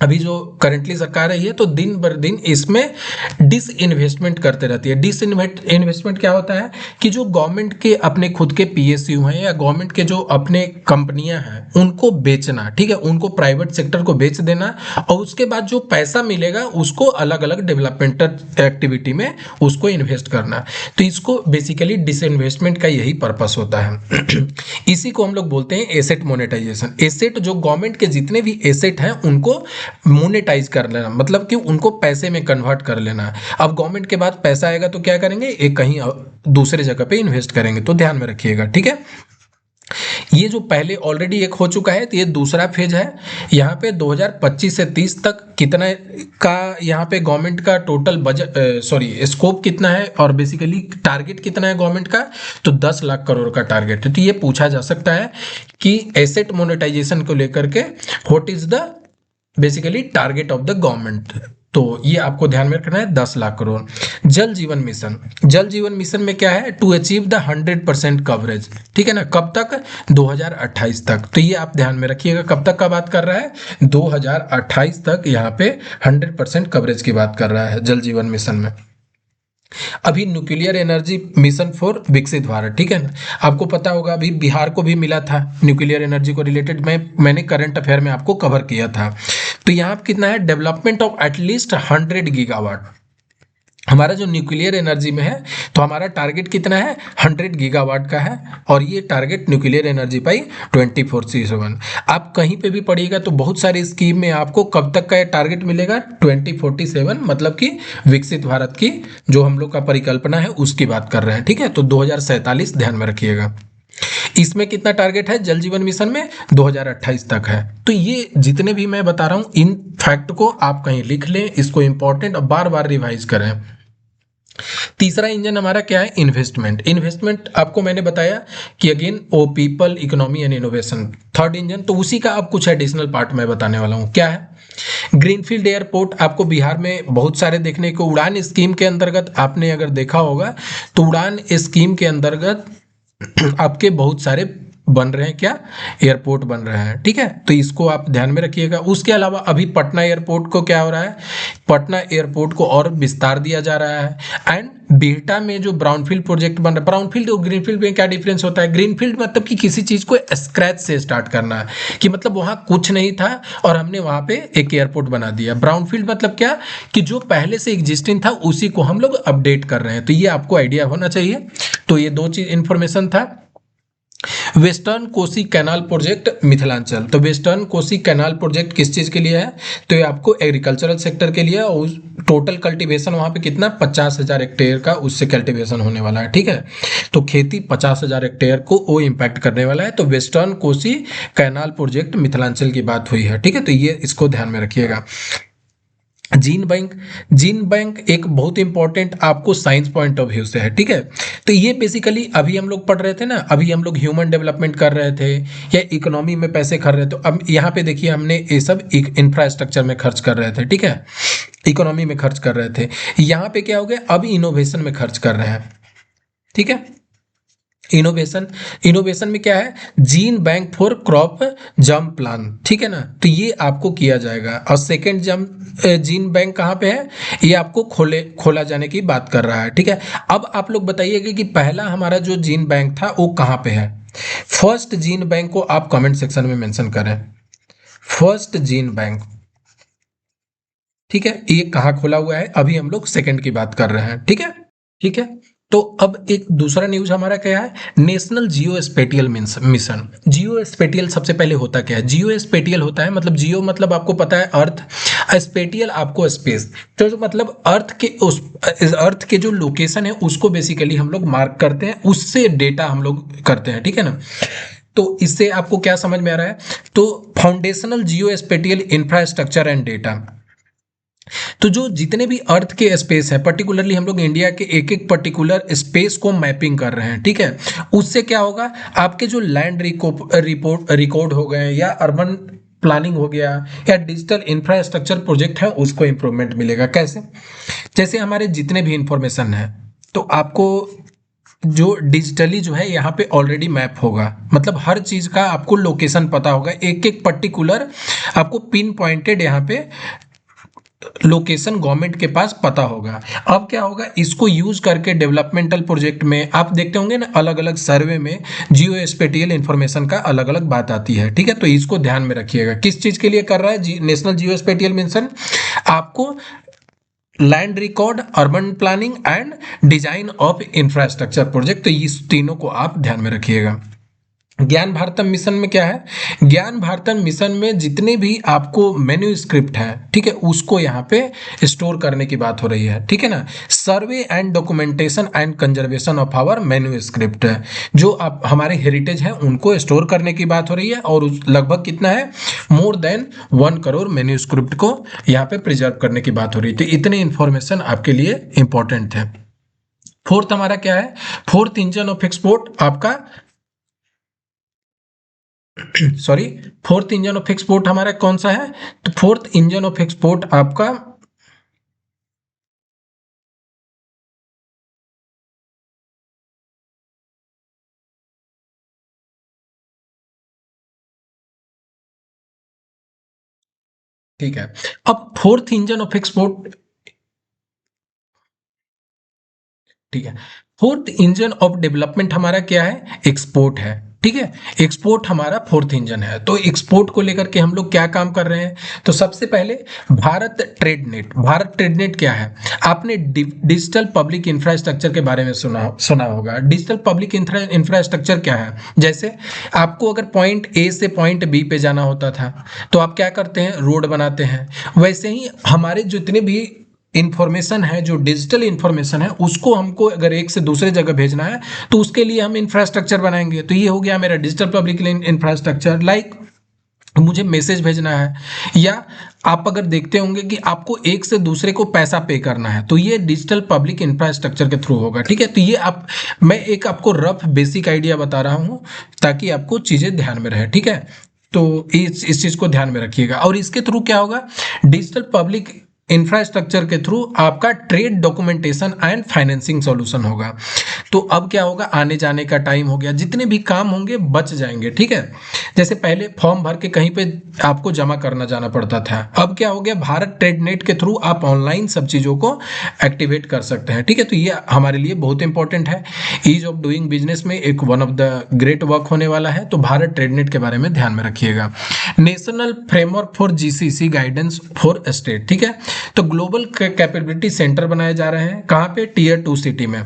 अभी जो करंटली सरकार है ये तो दिन बर दिन इसमें डिस इन्वेस्टमेंट करते रहती है। डिस इन्वेस्टमेंट क्या होता है कि जो गवर्नमेंट के अपने खुद के पीएसयू हैं या गवर्नमेंट के जो अपने कंपनियां हैं उनको बेचना। ठीक है, उनको प्राइवेट सेक्टर को बेच देना, और उसके बाद जो पैसा मिलेगा उसको अलग अलग डेवलपमेंटल एक्टिविटी में उसको इन्वेस्ट करना। तो इसको बेसिकली डिसइन्वेस्टमेंट का यही पर्पस होता है। इसी को हम लोग बोलते हैं एसेट मोनेटाइजेशन। एसेट जो गवर्नमेंट के जितने भी एसेट हैं उनको मोनेटाइज कर लेना, मतलब कि उनको पैसे में कन्वर्ट कर लेना। अब गवर्नमेंट के बाद पैसा आएगा तो क्या करेंगे, एक कहीं दूसरे जगह पे इन्वेस्ट करेंगे, तो ध्यान में रखिएगा। ठीक है, ये जो पहले ऑलरेडी एक हो चुका है तो ये दूसरा फेज है। यहाँ पे 2025 से 30 तक कितना का यहाँ पे गवर्नमेंट का टोटल बजट, सॉरी स्कोप कितना है, और बेसिकली टारगेट कितना है गवर्नमेंट का, तो 10 लाख करोड़ का टारगेट है। तो ये पूछा जा सकता है कि एसेट मोनेटाइजेशन को लेकर के what is the basically target of the government, तो ये आपको ध्यान में रखना है 10 लाख करोड़। जल जीवन मिशन, जल जीवन मिशन में क्या है, टू अचीव द 100% कवरेज। ठीक है ना, कब तक, 2028 तक। तो ये आप ध्यान में रखिएगा, कब तक का बात कर रहा है, 2028 तक यहाँ पे 100% कवरेज की बात कर रहा है जल जीवन मिशन में। अभी न्यूक्लियर एनर्जी मिशन फॉर विकसित भारत। ठीक है ना, आपको पता होगा अभी बिहार को भी मिला था न्यूक्लियर एनर्जी को रिलेटेड, मैंने करंट अफेयर में आपको कवर किया था। तो यहाँ कितना है, डेवलपमेंट ऑफ एटलीस्ट 100 गीगावाट। हमारा जो न्यूक्लियर एनर्जी में है तो हमारा टारगेट कितना है, 100 गीगावाट का है, और ये टारगेट न्यूक्लियर एनर्जी पाई 24/7। आप कहीं पे भी पढ़िएगा तो बहुत सारी स्कीम में आपको कब तक का ये टारगेट मिलेगा, 2047, मतलब कि विकसित भारत की जो हम लोग का परिकल्पना है उसकी बात कर रहे हैं। ठीक है, तो 2047 ध्यान में रखिएगा। इसमें कितना टारगेट है जल जीवन मिशन में, 2028 तक है। तो ये जितने भी मैं बता रहा हूं इन फैक्ट को आप कहीं लिख लें, इसको इंपॉर्टेंट और बार बार रिवाइज करें। तीसरा इंजन हमारा क्या है, इन्वेस्टमेंट। इन्वेस्टमेंट आपको मैंने बताया कि अगेन ओ people, economy and innovation. Third engine, तो उसी का अब कुछ एडिशनल पार्ट मैं बताने वाला हूं, क्या है, ग्रीनफील्ड एयरपोर्ट। आपको बिहार में बहुत सारे देखने को, उड़ान स्कीम के अंतर्गत आपने अगर देखा होगा तो उड़ान स्कीम के अंतर्गत आपके बहुत सारे बन रहे हैं, क्या एयरपोर्ट बन रहे हैं, ठीक है। तो इसको आप ध्यान में रखिएगा। उसके अलावा अभी पटना एयरपोर्ट को क्या हो रहा है, पटना एयरपोर्ट को और विस्तार दिया जा रहा है। एंड बिहटा में जो ब्राउनफील्ड प्रोजेक्ट बन रहा है, ब्राउनफील्ड और ग्रीनफील्ड में क्या डिफरेंस होता है, ग्रीनफील्ड मतलब कि किसी चीज को स्क्रैच से स्टार्ट करना है, कि मतलब वहां कुछ नहीं था और हमने वहां पे एक एयरपोर्ट बना दिया। ब्राउनफील्ड मतलब क्या, कि जो पहले से एग्जिस्टिंग था उसी को हम लोग अपडेट कर रहे हैं। तो ये आपको आइडिया होना चाहिए। तो ये दो चीज इंफॉर्मेशन था। Western Kosi canal project Mithilanchal, तो वेस्टर्न कोसी कैनाल प्रोजेक्ट किस चीज के लिए है, तो ये आपको एग्रीकल्चरल सेक्टर के लिए, और टोटल कल्टीवेशन वहां पे कितना 50,000 हेक्टेयर का उससे कल्टीवेशन होने वाला है, ठीक है। तो खेती 50,000 हेक्टेयर को वो इम्पैक्ट करने वाला है। तो western Kosi canal project Mithilanchal की बात हुई है, ठीक है। तो ये इसको ध्यान में रखिएगा। जीन बैंक, जीन बैंक एक बहुत इंपॉर्टेंट आपको साइंस पॉइंट ऑफ व्यू से है, ठीक है। तो ये बेसिकली अभी हम लोग पढ़ रहे थे ना, अभी हम लोग ह्यूमन डेवलपमेंट कर रहे थे या इकोनॉमी में पैसे खर्च रहे थे, तो अब यहाँ पे देखिए हमने ये सब इंफ्रास्ट्रक्चर में खर्च कर रहे थे, ठीक है, इकोनॉमी में खर्च कर रहे थे। यहाँ पे क्या हो गया, अब इनोवेशन में खर्च कर रहे हैं, ठीक है। इनोवेशन, इनोवेशन में क्या है, जीन बैंक फॉर क्रॉप जम प्लान, ठीक है ना। तो ये आपको किया जाएगा। और सेकेंड जम जीन बैंक कहाँ पे है, ये आपको खोला जाने की बात कर रहा है, ठीक है। अब आप लोग बताइएगा कि पहला हमारा जो जीन बैंक था वो कहाँ पे है। फर्स्ट जीन बैंक को आप कमेंट सेक्शन में मेंशन करें, फर्स्ट जीन बैंक, ठीक है। ये कहाँ खोला हुआ है, अभी हम लोग सेकंड की बात कर रहे हैं, ठीक है, ठीक है। तो अब एक दूसरा न्यूज हमारा क्या है, नेशनल जियो स्पेटियल मिशन। जियो स्पेटियल सबसे पहले होता क्या है, जियो स्पेटियल होता है मतलब जियो मतलब आपको पता है अर्थ, स्पेटियल आपको स्पेस, तो मतलब अर्थ के जो लोकेशन है उसको बेसिकली हम लोग मार्क करते हैं, उससे डेटा हम लोग करते हैं, ठीक है ना। तो इससे आपको क्या समझ में आ रहा है, तो foundational Jio spatial infrastructure and data, तो जो जितने भी अर्थ के स्पेस है, पर्टिकुलरली हम लोग इंडिया के एक एक पर्टिकुलर स्पेस को मैपिंग कर रहे हैं, ठीक है। उससे क्या होगा, आपके जो लैंड रिकॉर्ड हो गए या अर्बन प्लानिंग हो गया या डिजिटल इंफ्रास्ट्रक्चर प्रोजेक्ट है उसको इंप्रूवमेंट मिलेगा। कैसे, जैसे हमारे जितने भी इंफॉर्मेशन है तो आपको जो डिजिटली जो है यहाँ पे ऑलरेडी मैप होगा, मतलब हर चीज का आपको लोकेशन पता होगा, एक एक पर्टिकुलर आपको पिन पॉइंटेड यहाँ पे लोकेशन गवर्नमेंट के पास पता होगा। अब क्या होगा, इसको यूज करके डेवलपमेंटल प्रोजेक्ट में आप देखते होंगे ना, अलग अलग सर्वे में जियो स्पेटियल इंफॉर्मेशन का अलग अलग बात आती है, ठीक है। तो इसको ध्यान में रखिएगा, किस चीज के लिए कर रहा है नेशनल जियो स्पेटियल मिशन, आपको land record, urban planning and design of infrastructure project, तो इस तीनों को आप ध्यान में रखिएगा। ज्ञान भारतम मिशन में क्या है, ज्ञान भारतम मिशन में जितने भी आपको मेन्यू स्क्रिप्ट है, ठीक है, उसको यहाँ पे स्टोर करने की बात हो रही है, ठीक है ना। Survey and documentation and conservation of our manuscript है, जो आप हमारे हेरिटेज है उनको स्टोर करने की बात हो रही है, और लगभग कितना है, more than 1 crore menu script को यहाँ पे प्रिजर्व करने की बात हो रही है। तो इतने इंफॉर्मेशन आपके लिए इंपॉर्टेंट है। फोर्थ हमारा क्या है, फोर्थ इंजन ऑफ एक्सपोर्ट आपका sorry, fourth engine of export हमारा कौन सा है, तो फोर्थ इंजन ऑफ एक्सपोर्ट आपका ठीक है। अब फोर्थ इंजन ऑफ एक्सपोर्ट, ठीक है, फोर्थ इंजन ऑफ डेवलपमेंट हमारा क्या है, एक्सपोर्ट है, ठीक है। एक्सपोर्ट हमारा फोर्थ इंजन है। तो एक्सपोर्ट को लेकर के हम लोग क्या काम कर रहे हैं, तो सबसे पहले Bharat trade net, Bharat trade net क्या है, आपने डिजिटल पब्लिक इंफ्रास्ट्रक्चर के बारे में सुना होगा। डिजिटल पब्लिक इंफ्रास्ट्रक्चर क्या है, जैसे आपको अगर पॉइंट ए से पॉइंट बी पे जाना होता था तो आप क्या करते हैं, रोड बनाते हैं। वैसे ही हमारे जितने भी इंफॉर्मेशन है, जो डिजिटल इंफॉर्मेशन है, उसको हमको अगर एक से दूसरे जगह भेजना है तो उसके लिए हम इंफ्रास्ट्रक्चर बनाएंगे। तो ये हो गया मेरा डिजिटल पब्लिक इंफ्रास्ट्रक्चर। लाइक मुझे मैसेज भेजना है, या आप अगर देखते होंगे कि आपको एक से दूसरे को पैसा पे करना है, तो ये डिजिटल पब्लिक इंफ्रास्ट्रक्चर के थ्रू होगा, ठीक है। तो ये आप, मैं एक आपको रफ बेसिक आइडिया बता रहा हूँ ताकि आपको चीजें ध्यान में रहे, ठीक है। तो इस चीज को ध्यान में रखिएगा। और इसके थ्रू क्या होगा, डिजिटल पब्लिक इंफ्रास्ट्रक्चर के थ्रू आपका trade documentation and financing solution होगा। तो अब क्या होगा, आने जाने का टाइम हो गया, जितने भी काम होंगे बच जाएंगे, ठीक है। जैसे पहले फॉर्म भर के कहीं पे आपको जमा करना जाना पड़ता था, अब क्या हो गया, भारत ट्रेड नेट के थ्रू आप ऑनलाइन सब चीज़ों को एक्टिवेट कर सकते हैं, ठीक है। तो ये हमारे लिए बहुत इंपॉर्टेंट है। ईज ऑफ डूइंग बिजनेस में एक one of the great work होने वाला है, तो भारत ट्रेड नेट के बारे में ध्यान में रखिएगा। National framework for GCC guidance for state, ठीक है। तो ग्लोबल कैपेबिलिटी सेंटर बनाए जा रहे हैं, कहाँ पे, टीयर 2 सिटी में,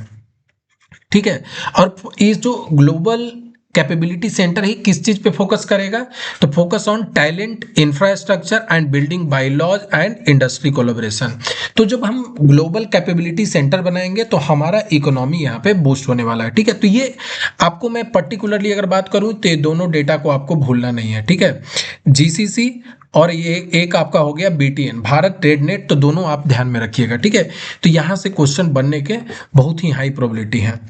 ठीक है। और ये जो ग्लोबल कैपेबिलिटी सेंटर ही किस चीज पे फोकस करेगा, तो focus on talent, infrastructure and building bylaws and industry collaboration. तो जब हम ग्लोबल कैपेबिलिटी सेंटर बनाएंगे तो हमारा इकोनॉमी यहाँ पे बूस्ट होने वाला है, ठीक है। तो ये आपको मैं पर्टिकुलरली अगर बात करूँ तो ये दोनों डेटा को आपको भूलना नहीं है, ठीक है। जीसीसी और ये एक आपका हो गया बीटीएन, भारत ट्रेड नेट, तो दोनों आप ध्यान में रखिएगा, ठीक है। तो यहाँ से क्वेश्चन बनने के बहुत ही हाई प्रोबेबिलिटी है।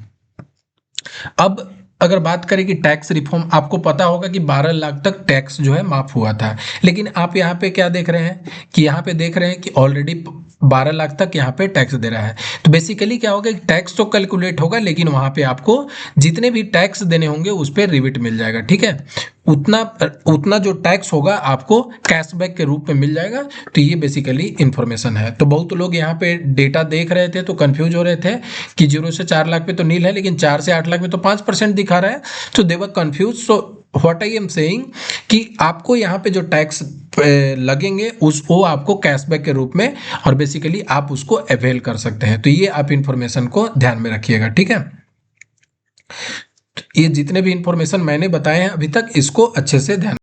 अब अगर बात करें कि टैक्स रिफॉर्म, आपको पता होगा कि 12 लाख तक टैक्स जो है माफ हुआ था, लेकिन आप यहाँ पे क्या देख रहे हैं कि यहाँ पे देख रहे हैं कि ऑलरेडी 12 लाख तक यहाँ पे टैक्स दे रहा है। तो बेसिकली क्या होगा, टैक्स तो कैलकुलेट होगा, लेकिन वहाँ पे आपको जितने भी टैक्स देने होंगे उस पर रिबिट मिल जाएगा, ठीक है। उतना उतना जो टैक्स होगा आपको कैशबैक के रूप में मिल जाएगा। तो ये बेसिकली इंफॉर्मेशन है। तो बहुत लोग यहाँ पे डेटा देख रहे थे तो कंफ्यूज हो रहे थे कि 0 से 4 लाख पे तो नील है, लेकिन 4 से 8 लाख में तो 5% दिखा रहा है, तो they were confuse. So what I am saying कि आपको यहाँ पे जो टैक्स लगेंगे उस वो आपको कैशबैक के रूप में, और बेसिकली आप उसको अवेल कर सकते हैं। तो ये आप इंफॉर्मेशन को ध्यान में रखिएगा, ठीक है। ये जितने भी इंफॉर्मेशन मैंने बताए हैं अभी तक, इसको अच्छे से ध्यान।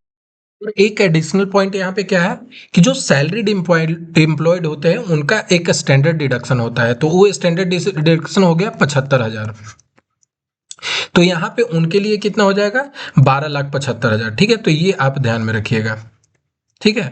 और एक एडिशनल पॉइंट यहाँ पे क्या है कि जो सैलरीड एम्प्लॉयड होते हैं उनका एक स्टैंडर्ड डिडक्शन होता है, तो वो स्टैंडर्ड डिडक्शन हो गया 75,000। तो यहाँ पे उनके लिए कितना हो जाएगा, 12,75,000, ठीक है। तो ये आप ध्यान में रखिएगा, ठीक है।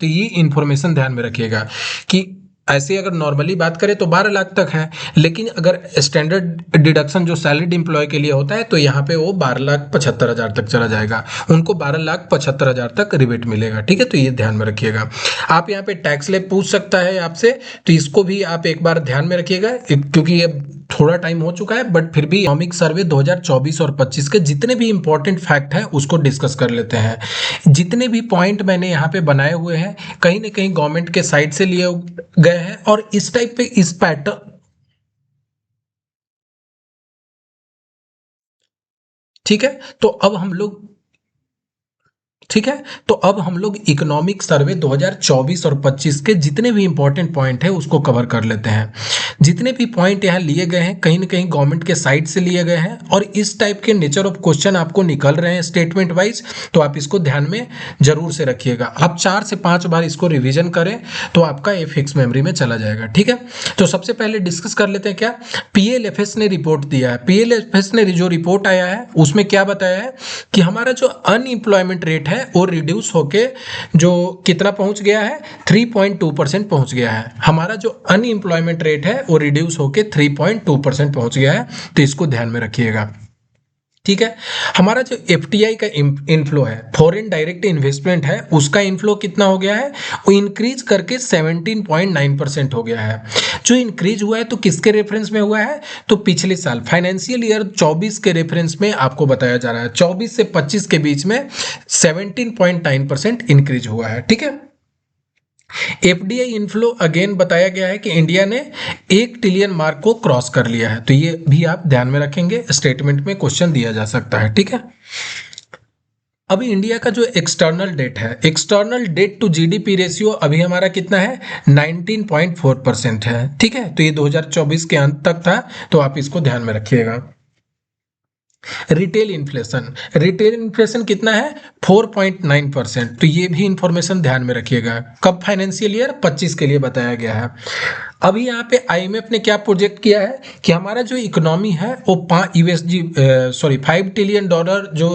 तो ये इंफॉर्मेशन ध्यान में रखिएगा कि ऐसे अगर नॉर्मली बात करें तो 12 लाख तक है, लेकिन अगर स्टैंडर्ड डिडक्शन जो सैलरीड एम्प्लॉय के लिए होता है तो यहाँ पे वो 12,75,000 तक चला जाएगा, उनको 12,75,000 तक रिबेट मिलेगा, ठीक है। तो ये ध्यान में रखिएगा। आप यहाँ पे टैक्स स्लैब पूछ सकता है आपसे, तो इसको भी आप एक बार ध्यान में रखिएगा, क्योंकि ये थोड़ा टाइम हो चुका है, बट फिर भी इकोनॉमिक सर्वे 2024 और 25 के जितने भी इंपॉर्टेंट फैक्ट हैं उसको डिस्कस कर लेते हैं। जितने भी पॉइंट मैंने यहाँ पे बनाए हुए हैं कहीं ना कहीं गवर्नमेंट के साइड से लिए गए हैं, और इस टाइप पे इस पैटर्न, ठीक है। तो अब हम लोग, ठीक है, तो अब हम लोग इकोनॉमिक सर्वे 2024 और 25 के जितने भी इंपॉर्टेंट पॉइंट है उसको कवर कर लेते हैं। जितने भी पॉइंट यहाँ लिए गए हैं कहीं ना कहीं गवर्नमेंट के साइड से लिए गए हैं, और इस टाइप के नेचर ऑफ क्वेश्चन आपको निकल रहे हैं स्टेटमेंट वाइज, तो आप इसको ध्यान में जरूर से रखिएगा। आप 4 से 5 बार इसको रिविजन करें तो आपका ये फिक्स मेमोरी में चला जाएगा, ठीक है। तो सबसे पहले डिस्कस कर लेते हैं क्या, पीएलएफएस ने रिपोर्ट दिया है। पीएलएफएस ने जो रिपोर्ट आया है उसमें क्या बताया है कि हमारा जो अनएम्प्लॉयमेंट रेट है वो रिड्यूस होके जो कितना पहुंच गया है, 3.2% पहुंच गया है। हमारा जो अनएम्प्लॉयमेंट रेट है वो रिड्यूस होके 3.2% पहुंच गया है, तो इसको ध्यान में रखिएगा, ठीक है। हमारा जो एफटीआई का इनफ्लो है, फॉरेन डायरेक्ट इन्वेस्टमेंट है, उसका इनफ्लो कितना हो गया है, वो इंक्रीज करके 17.9% हो गया है। जो इंक्रीज हुआ है तो किसके रेफरेंस में हुआ है, तो पिछले साल फाइनेंशियल ईयर 24 के रेफरेंस में आपको बताया जा रहा है। 24 से 25 के बीच में 17.9% इंक्रीज हुआ है, ठीक है। एफडीआई इनफ्लो अगेन बताया गया है कि इंडिया ने 1 ट्रिलियन मार्क को क्रॉस कर लिया है, तो ये भी आप ध्यान में रखेंगे, स्टेटमेंट में क्वेश्चन दिया जा सकता है, ठीक है। अभी इंडिया का जो एक्सटर्नल डेट है, external debt to GDP ratio अभी हमारा कितना है, 19.4% है, ठीक है। तो ये 2024 के अंत तक था, तो आप इसको ध्यान में रखिएगा। रिटेल इन्फ्लेशन कितना है, 4.9%, तो ये भी इंफॉर्मेशन ध्यान में रखिएगा। कब, फाइनेंशियल ईयर 25 के लिए बताया गया है। अभी यहाँ पे आईएमएफ ने क्या प्रोजेक्ट किया है कि हमारा जो इकोनॉमी है वो $5 ट्रिलियन जो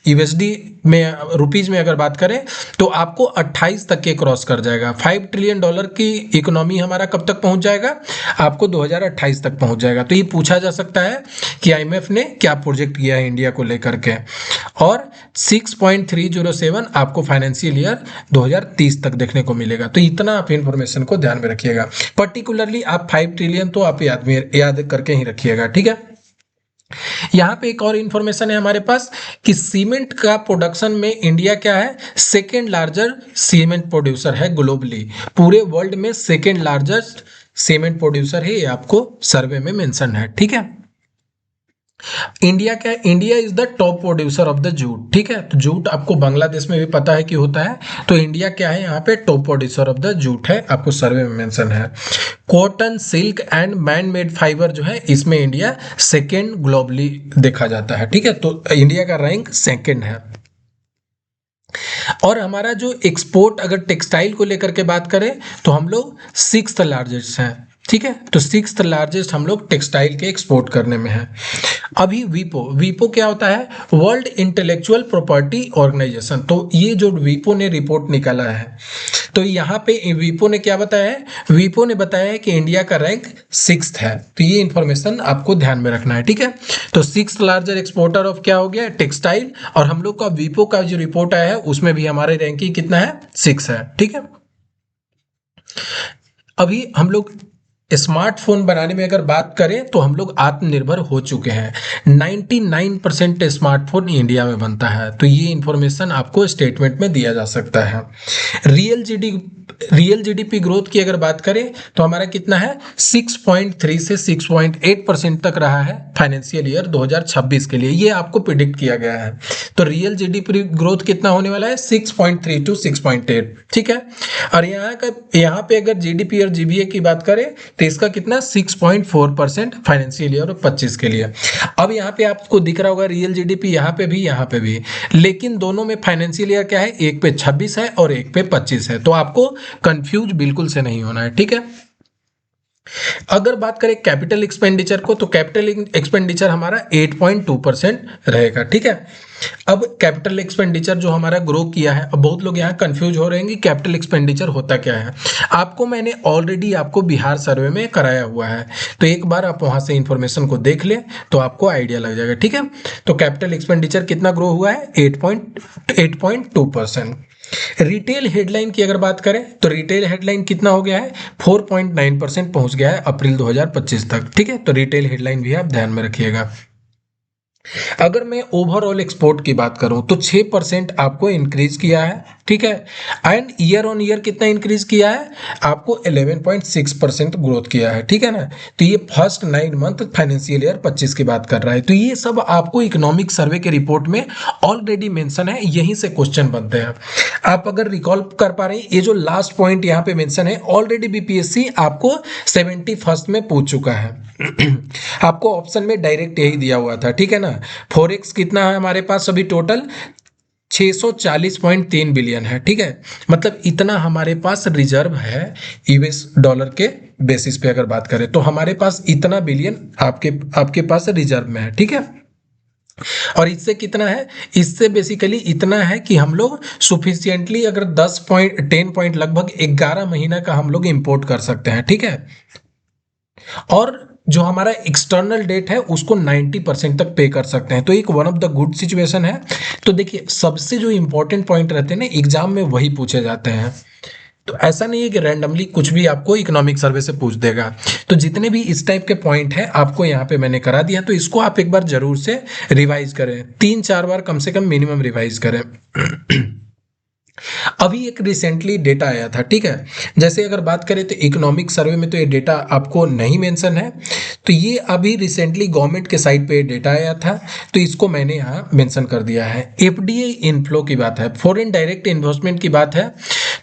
यूएसडी में, रुपीज में अगर बात करें तो आपको 28 तक के क्रॉस कर जाएगा। $5 ट्रिलियन की इकोनॉमी हमारा कब तक पहुंच जाएगा? आपको 2028 तक पहुंच जाएगा। तो ये पूछा जा सकता है कि आईएमएफ ने क्या प्रोजेक्ट किया है इंडिया को लेकर के। और 6.307 आपको फाइनेंशियल ईयर 2030 तक देखने को मिलेगा। तो इतना आप इंफॉर्मेशन को ध्यान में रखिएगा। पर्टिकुलरली आप 5 ट्रिलियन तो आप याद करके ही रखिएगा, ठीक है। यहाँ पे एक और इंफॉर्मेशन है हमारे पास कि सीमेंट का प्रोडक्शन में इंडिया क्या है? सेकेंड लार्जर सीमेंट प्रोड्यूसर है ग्लोबली। पूरे वर्ल्ड में सेकेंड लार्जेस्ट सीमेंट प्रोड्यूसर है, ये आपको सर्वे में मेंशन है, ठीक है। इंडिया क्या है? India is the top producer of the jute, ठीक है। तो जूट आपको बांग्लादेश में भी पता है कि होता है। तो इंडिया क्या है यहाँ पे? Top producer of the jute है, आपको सर्वे में मेंशन है। Cotton, silk and man made fibre जो है, इसमें इंडिया सेकेंड ग्लोबली देखा जाता है, ठीक है। तो इंडिया का रैंक सेकेंड है। और हमारा जो एक्सपोर्ट अगर टेक्सटाइल को लेकर के बात करें तो हम लोग 6th लार्जेस्ट हैं, ठीक है। तो 6th लार्जेस्ट हम लोग टेक्सटाइल के एक्सपोर्ट करने में है। अभी वीपो क्या होता है? World intellectual property organisation. तो ये जो वीपो ने रिपोर्ट निकाला है, तो यहाँ पे वीपो ने क्या बताया है? वीपो ने बताया है कि इंडिया का रैंक 6th है। तो ये इंफॉर्मेशन आपको ध्यान में रखना है, ठीक है। तो 6th लार्जर एक्सपोर्टर ऑफ क्या हो गया? टेक्सटाइल। और हम लोग का वीपो का जो रिपोर्ट आया है उसमें भी हमारे रैंकिंग कितना है? 6 है, ठीक है। अभी हम लोग स्मार्टफोन बनाने में अगर बात करें तो हम लोग आत्मनिर्भर हो चुके हैं। 99% स्मार्टफोन इंडिया में बनता है। तो ये इंफॉर्मेशन आपको स्टेटमेंट में दिया जा सकता है। रियल जीडीपी ग्रोथ की अगर बात करें तो हमारा कितना है? 6.3 से 6.8% तक रहा है फाइनेंशियल ईयर 2026 के लिए, ये आपको प्रिडिक्ट किया गया है। तो रियल जीडीपी ग्रोथ कितना होने वाला है? 6.3 टू 6.8, ठीक है। और यहाँ पे अगर जीडीपी और जीबीए की बात करें तो इसका कितना? 6.4% फाइनेंशियल ईयर 25 के लिए। अब यहाँ पे आपको दिख रहा होगा रियल जीडीपी यहाँ पे भी, लेकिन दोनों में फाइनेंशियल ईयर क्या है? एक पे 26 है और एक पे 25 है। तो आपको कंफ्यूज बिल्कुल से नहीं होना है, ठीक है। अगर बात करें कैपिटल एक्सपेंडिचर को तो कैपिटल एक्सपेंडिचर हमारा 8.2% रहेगा, ठीक है। अब कैपिटल एक्सपेंडिचर जो हमारा ग्रो किया है, अब बहुत लोग यहाँ कंफ्यूज हो रहे हैं कि कैपिटल एक्सपेंडिचर होता क्या है। आपको मैंने ऑलरेडी आपको बिहार सर्वे में कराया हुआ है, तो एक बार आप वहां से इंफॉर्मेशन को देख लें तो आपको आइडिया लग जाएगा, ठीक है। तो कैपिटल एक्सपेंडिचर कितना ग्रो हुआ है? 8.2%। रिटेल हेडलाइन की अगर बात करें तो रिटेल हेडलाइन कितना हो गया है? 4.9% पहुंच गया है अप्रैल 2025 तक, ठीक है। तो रिटेल हेडलाइन भी आप ध्यान में रखिएगा। अगर मैं ओवरऑल एक्सपोर्ट की बात करूं तो 6% आपको इंक्रीज किया है, ठीक है। एंड ईयर ऑन ईयर कितना इंक्रीज किया है? आपको 11.6% ग्रोथ किया है, ठीक है ना। तो ये फर्स्ट 9 मंथ फाइनेंशियल ईयर 25 की बात कर रहा है। तो ये सब आपको इकोनॉमिक सर्वे के रिपोर्ट में ऑलरेडी मेंशन है, यहीं से क्वेश्चन बनते हैं। आप अगर रिकॉल कर पा रहे हैं, ये जो लास्ट पॉइंट यहाँ पे मेंशन है ऑलरेडी बीपीएससी आपको 71st में पूछ चुका है। आपको ऑप्शन में डायरेक्ट यही दिया हुआ था, ठीक है ना। फॉरेक्स कितना है हमारे पास? अभी टोटल 640.3 बिलियन है, ठीक है। मतलब इतना हमारे पास रिजर्व है यूएस डॉलर के बेसिस पे अगर बात करें तो हमारे पास इतना बिलियन आपके पास रिजर्व में है, ठीक है। और इससे कितना है? इससे बेसिकली इतना है कि हम लोग सुफिशियंटली अगर 10 पॉइंट लगभग 11 महीना का हम लोग इंपोर्ट कर सकते हैं, ठीक है। और जो हमारा एक्सटर्नल डेट है उसको 90% तक पे कर सकते हैं। तो एक one of the good situation है। तो देखिए सबसे जो इंपॉर्टेंट पॉइंट रहते हैं ना एग्जाम में वही पूछे जाते हैं। तो ऐसा नहीं है कि रैंडमली कुछ भी आपको इकोनॉमिक सर्वे से पूछ देगा। तो जितने भी इस टाइप के पॉइंट हैं आपको यहाँ पे मैंने करा दिया, तो इसको आप एक बार जरूर से रिवाइज करें, 3-4 बार कम से कम मिनिमम रिवाइज करें। अभी एक रिसेंटली डेटा आया था, ठीक है। जैसे अगर बात करें तो इकोनॉमिक सर्वे में तो ये डेटा आपको नहीं मेंशन है, तो ये अभी रिसेंटली गवर्नमेंट के साइट पे डेटा आया था, तो इसको मैंने यहाँ मेंशन कर दिया है। एफडीआई इनफ्लो की बात है, फॉरेन डायरेक्ट इन्वेस्टमेंट की बात है,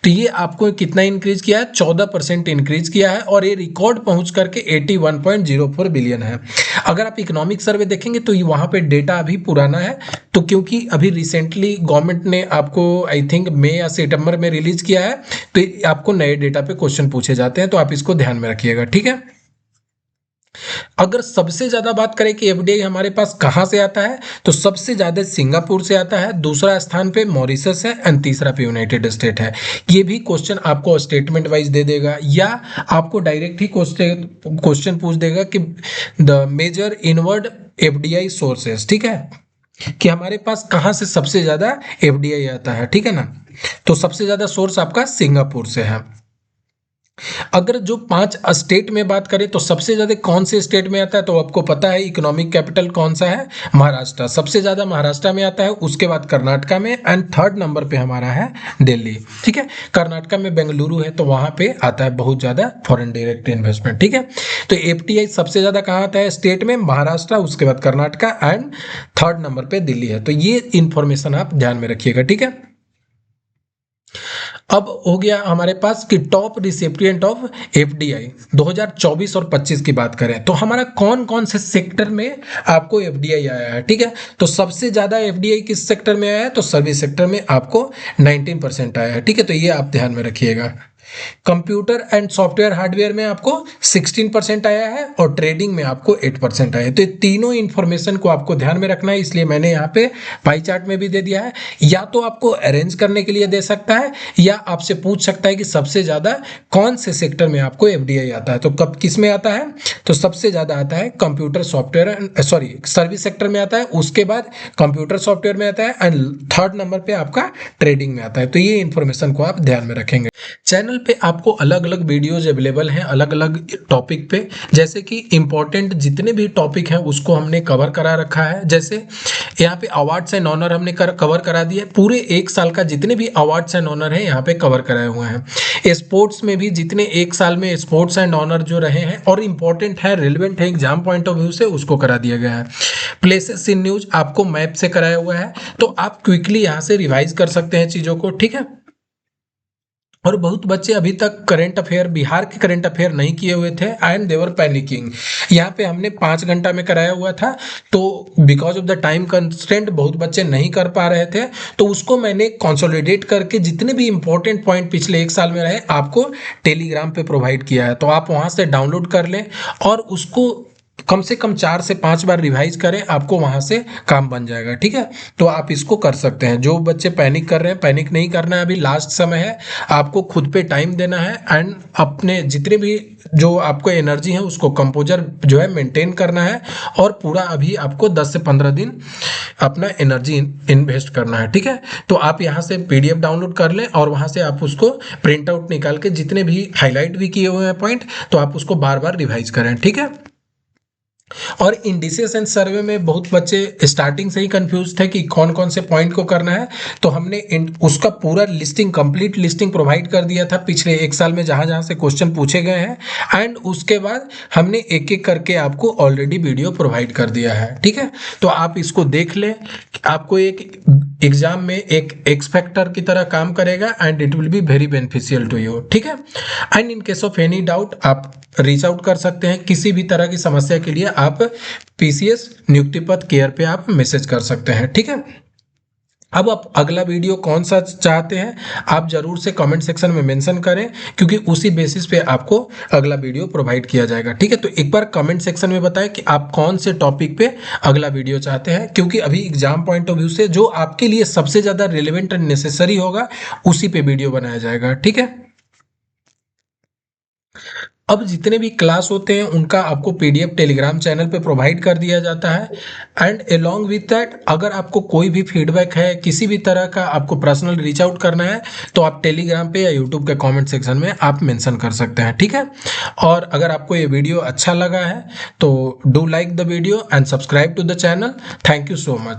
तो ये आपको कितना इंक्रीज किया है? 14% इंक्रीज किया है और ये रिकॉर्ड पहुंच करके 81.04 बिलियन है। अगर आप इकोनॉमिक सर्वे देखेंगे तो वहां पे डेटा अभी पुराना है, तो क्योंकि अभी रिसेंटली गवर्नमेंट ने आपको आई थिंक मई या सितंबर में रिलीज किया है, तो आपको नए डेटा पे क्वेश्चन पूछे जाते हैं, तो आप इसको ध्यान में रखिएगा, ठीक है। अगर सबसे ज़्यादा बात करें कि एफडीआई हमारे पास कहाँ से आता है, तो सबसे ज़्यादा सिंगापुर से आता है, दूसरा स्थान पे मॉरिशस है एंड तीसरा पे यूनाइटेड स्टेट है। ये भी क्वेश्चन आपको स्टेटमेंट वाइज दे देगा या आपको डायरेक्ट ही क्वेश्चन पूछ देगा कि the major inward FDI sources, ठीक है, कि हमारे पास कहाँ से सबसे ज़्यादा एफडीआई आता है, ठीक है ना। तो सबसे ज़्यादा सोर्स आपका सिंगापुर से है। अगर जो 5 स्टेट में बात करें तो सबसे ज्यादा कौन से स्टेट में आता है, तो आपको पता है इकोनॉमिक कैपिटल कौन सा है, महाराष्ट्र। सबसे ज्यादा महाराष्ट्र में आता है, उसके बाद कर्नाटका में एंड थर्ड नंबर पे हमारा है दिल्ली, ठीक है। कर्नाटका में बेंगलुरु है, तो वहां पे आता है बहुत ज्यादा फॉरेन डायरेक्ट इन्वेस्टमेंट, ठीक है। तो एफटीआई सबसे ज्यादा कहाँ आता है स्टेट में, महाराष्ट्र, उसके बाद कर्नाटका एंड थर्ड नंबर पे दिल्ली है। तो ये इंफॉर्मेशन आप ध्यान में रखिएगा, ठीक है। अब हो गया हमारे पास कि टॉप रिसिपिएंट ऑफ एफडीआई 2024 और 25 की बात करें तो हमारा कौन कौन से सेक्टर में आपको एफडीआई आया है, ठीक है। तो सबसे ज्यादा एफडीआई किस सेक्टर में आया है, तो सर्विस सेक्टर में आपको 19% आया है, ठीक है। तो ये आप ध्यान में रखिएगा। कंप्यूटर एंड सॉफ्टवेयर हार्डवेयर में आपको 16% आया है और ट्रेडिंग में आपको 8% आया है। तो ये तीनों इंफॉर्मेशन को आपको ध्यान में रखना है, इसलिए मैंने यहाँ पे पाई चार्ट में भी दे दिया है। या तो आपको अरेंज करने के लिए दे सकता है या आपसे पूछ सकता है कि सबसे ज्यादा कौन से सेक्टर में आपको एफडीआई आता है। तो कब किस में आता है, तो सबसे ज्यादा आता है कंप्यूटर सॉफ्टवेयर सर्विस सेक्टर में आता है, उसके बाद कंप्यूटर सॉफ्टवेयर में आता है एंड थर्ड नंबर पे आपका ट्रेडिंग में आता है। तो ये इंफॉर्मेशन को आप ध्यान में रखेंगे। चैनल पे आपको अलग अलग वीडियोज अवेलेबल हैं अलग अलग टॉपिक पे, जैसे कि इंपॉर्टेंट जितने भी टॉपिक हैं उसको हमने कवर करा रखा है। जैसे यहाँ पे अवार्ड्स एंड ऑनर हमने कवर करा दिया, पूरे एक साल का जितने भी अवार्ड्स एंड ऑनर हैं यहाँ पे कवर कराए हुए हैं। स्पोर्ट्स में भी जितने एक साल में स्पोर्ट्स एंड ऑनर जो रहे हैं और इंपॉर्टेंट है, रिलेवेंट है एग्जाम पॉइंट ऑफ व्यू से, उसको करा दिया गया है। प्लेसेस इन न्यूज आपको मैप से कराया हुआ है, तो आप क्विकली यहाँ से रिवाइज कर सकते हैं चीजों को, ठीक है। और बहुत बच्चे अभी तक करंट अफेयर, बिहार के करंट अफेयर नहीं किए हुए थे एंड देवर पैनिकिंग। यहाँ पे हमने 5 घंटा में कराया हुआ था, तो because of the time constraint बहुत बच्चे नहीं कर पा रहे थे, तो उसको मैंने कंसोलिडेट करके जितने भी इंपॉर्टेंट पॉइंट पिछले एक साल में रहे आपको टेलीग्राम पे प्रोवाइड किया है। तो आप वहाँ से डाउनलोड कर लें और उसको कम से कम 4 से 5 बार रिवाइज करें, आपको वहां से काम बन जाएगा, ठीक है। तो आप इसको कर सकते हैं। जो बच्चे पैनिक कर रहे हैं, पैनिक नहीं करना है, अभी लास्ट समय है, आपको खुद पे टाइम देना है एंड अपने जितने भी जो आपको एनर्जी है उसको कंपोजर जो है मेंटेन करना है और पूरा अभी आपको 10 से 15 दिन अपना एनर्जी इन्वेस्ट करना है, ठीक है। तो आप यहाँ से पीडीएफ डाउनलोड कर लें और वहां से आप उसको प्रिंट आउट निकाल के जितने भी हाईलाइट भी किए हुए हैं पॉइंट, तो आप उसको बार बार रिवाइज करें, ठीक है। और इंडिसेस एंड सर्वे में बहुत बच्चे स्टार्टिंग से ही कंफ्यूज थे कि कौन कौन से पॉइंट को करना है, तो हमने उसका पूरा लिस्टिंग, कंप्लीट लिस्टिंग प्रोवाइड कर दिया था पिछले एक साल में जहां जहां से क्वेश्चन पूछे गए हैं एंड उसके बाद हमने एक एक करके आपको ऑलरेडी वीडियो प्रोवाइड कर दिया है, ठीक है। तो आप इसको देख लें, आपको एक एग्जाम में एक एक्स फैक्टर की तरह काम करेगा and it will be very beneficial to you, ठीक है। And in case of any doubt आप रीच आउट कर सकते हैं, किसी भी तरह की समस्या के लिए आप पीसीएस नियुक्ति पद केयर पे आप मैसेज कर सकते हैं, ठीक है। अब आप अगला वीडियो कौन सा चाहते हैं आप जरूर से कमेंट सेक्शन में मेंशन करें, क्योंकि उसी बेसिस पे आपको अगला वीडियो प्रोवाइड किया जाएगा, ठीक है। तो एक बार कमेंट सेक्शन में बताएं कि आप कौन से टॉपिक पे अगला वीडियो चाहते हैं, क्योंकि अभी एग्जाम पॉइंट ऑफ व्यू से जो आपके लिए सबसे ज्यादा रिलेवेंट एंड नेसेसरी होगा उसी पे वीडियो बनाया जाएगा, ठीक है। अब जितने भी क्लास होते हैं उनका आपको पीडीएफ टेलीग्राम चैनल पे प्रोवाइड कर दिया जाता है एंड अलोंग विथ दैट अगर आपको कोई भी फीडबैक है, किसी भी तरह का आपको पर्सनल रीच आउट करना है, तो आप टेलीग्राम पे या यूट्यूब के कमेंट सेक्शन में आप मेंशन कर सकते हैं, ठीक है। और अगर आपको ये वीडियो अच्छा लगा है तो do like the video and subscribe to the channel. Thank you so much.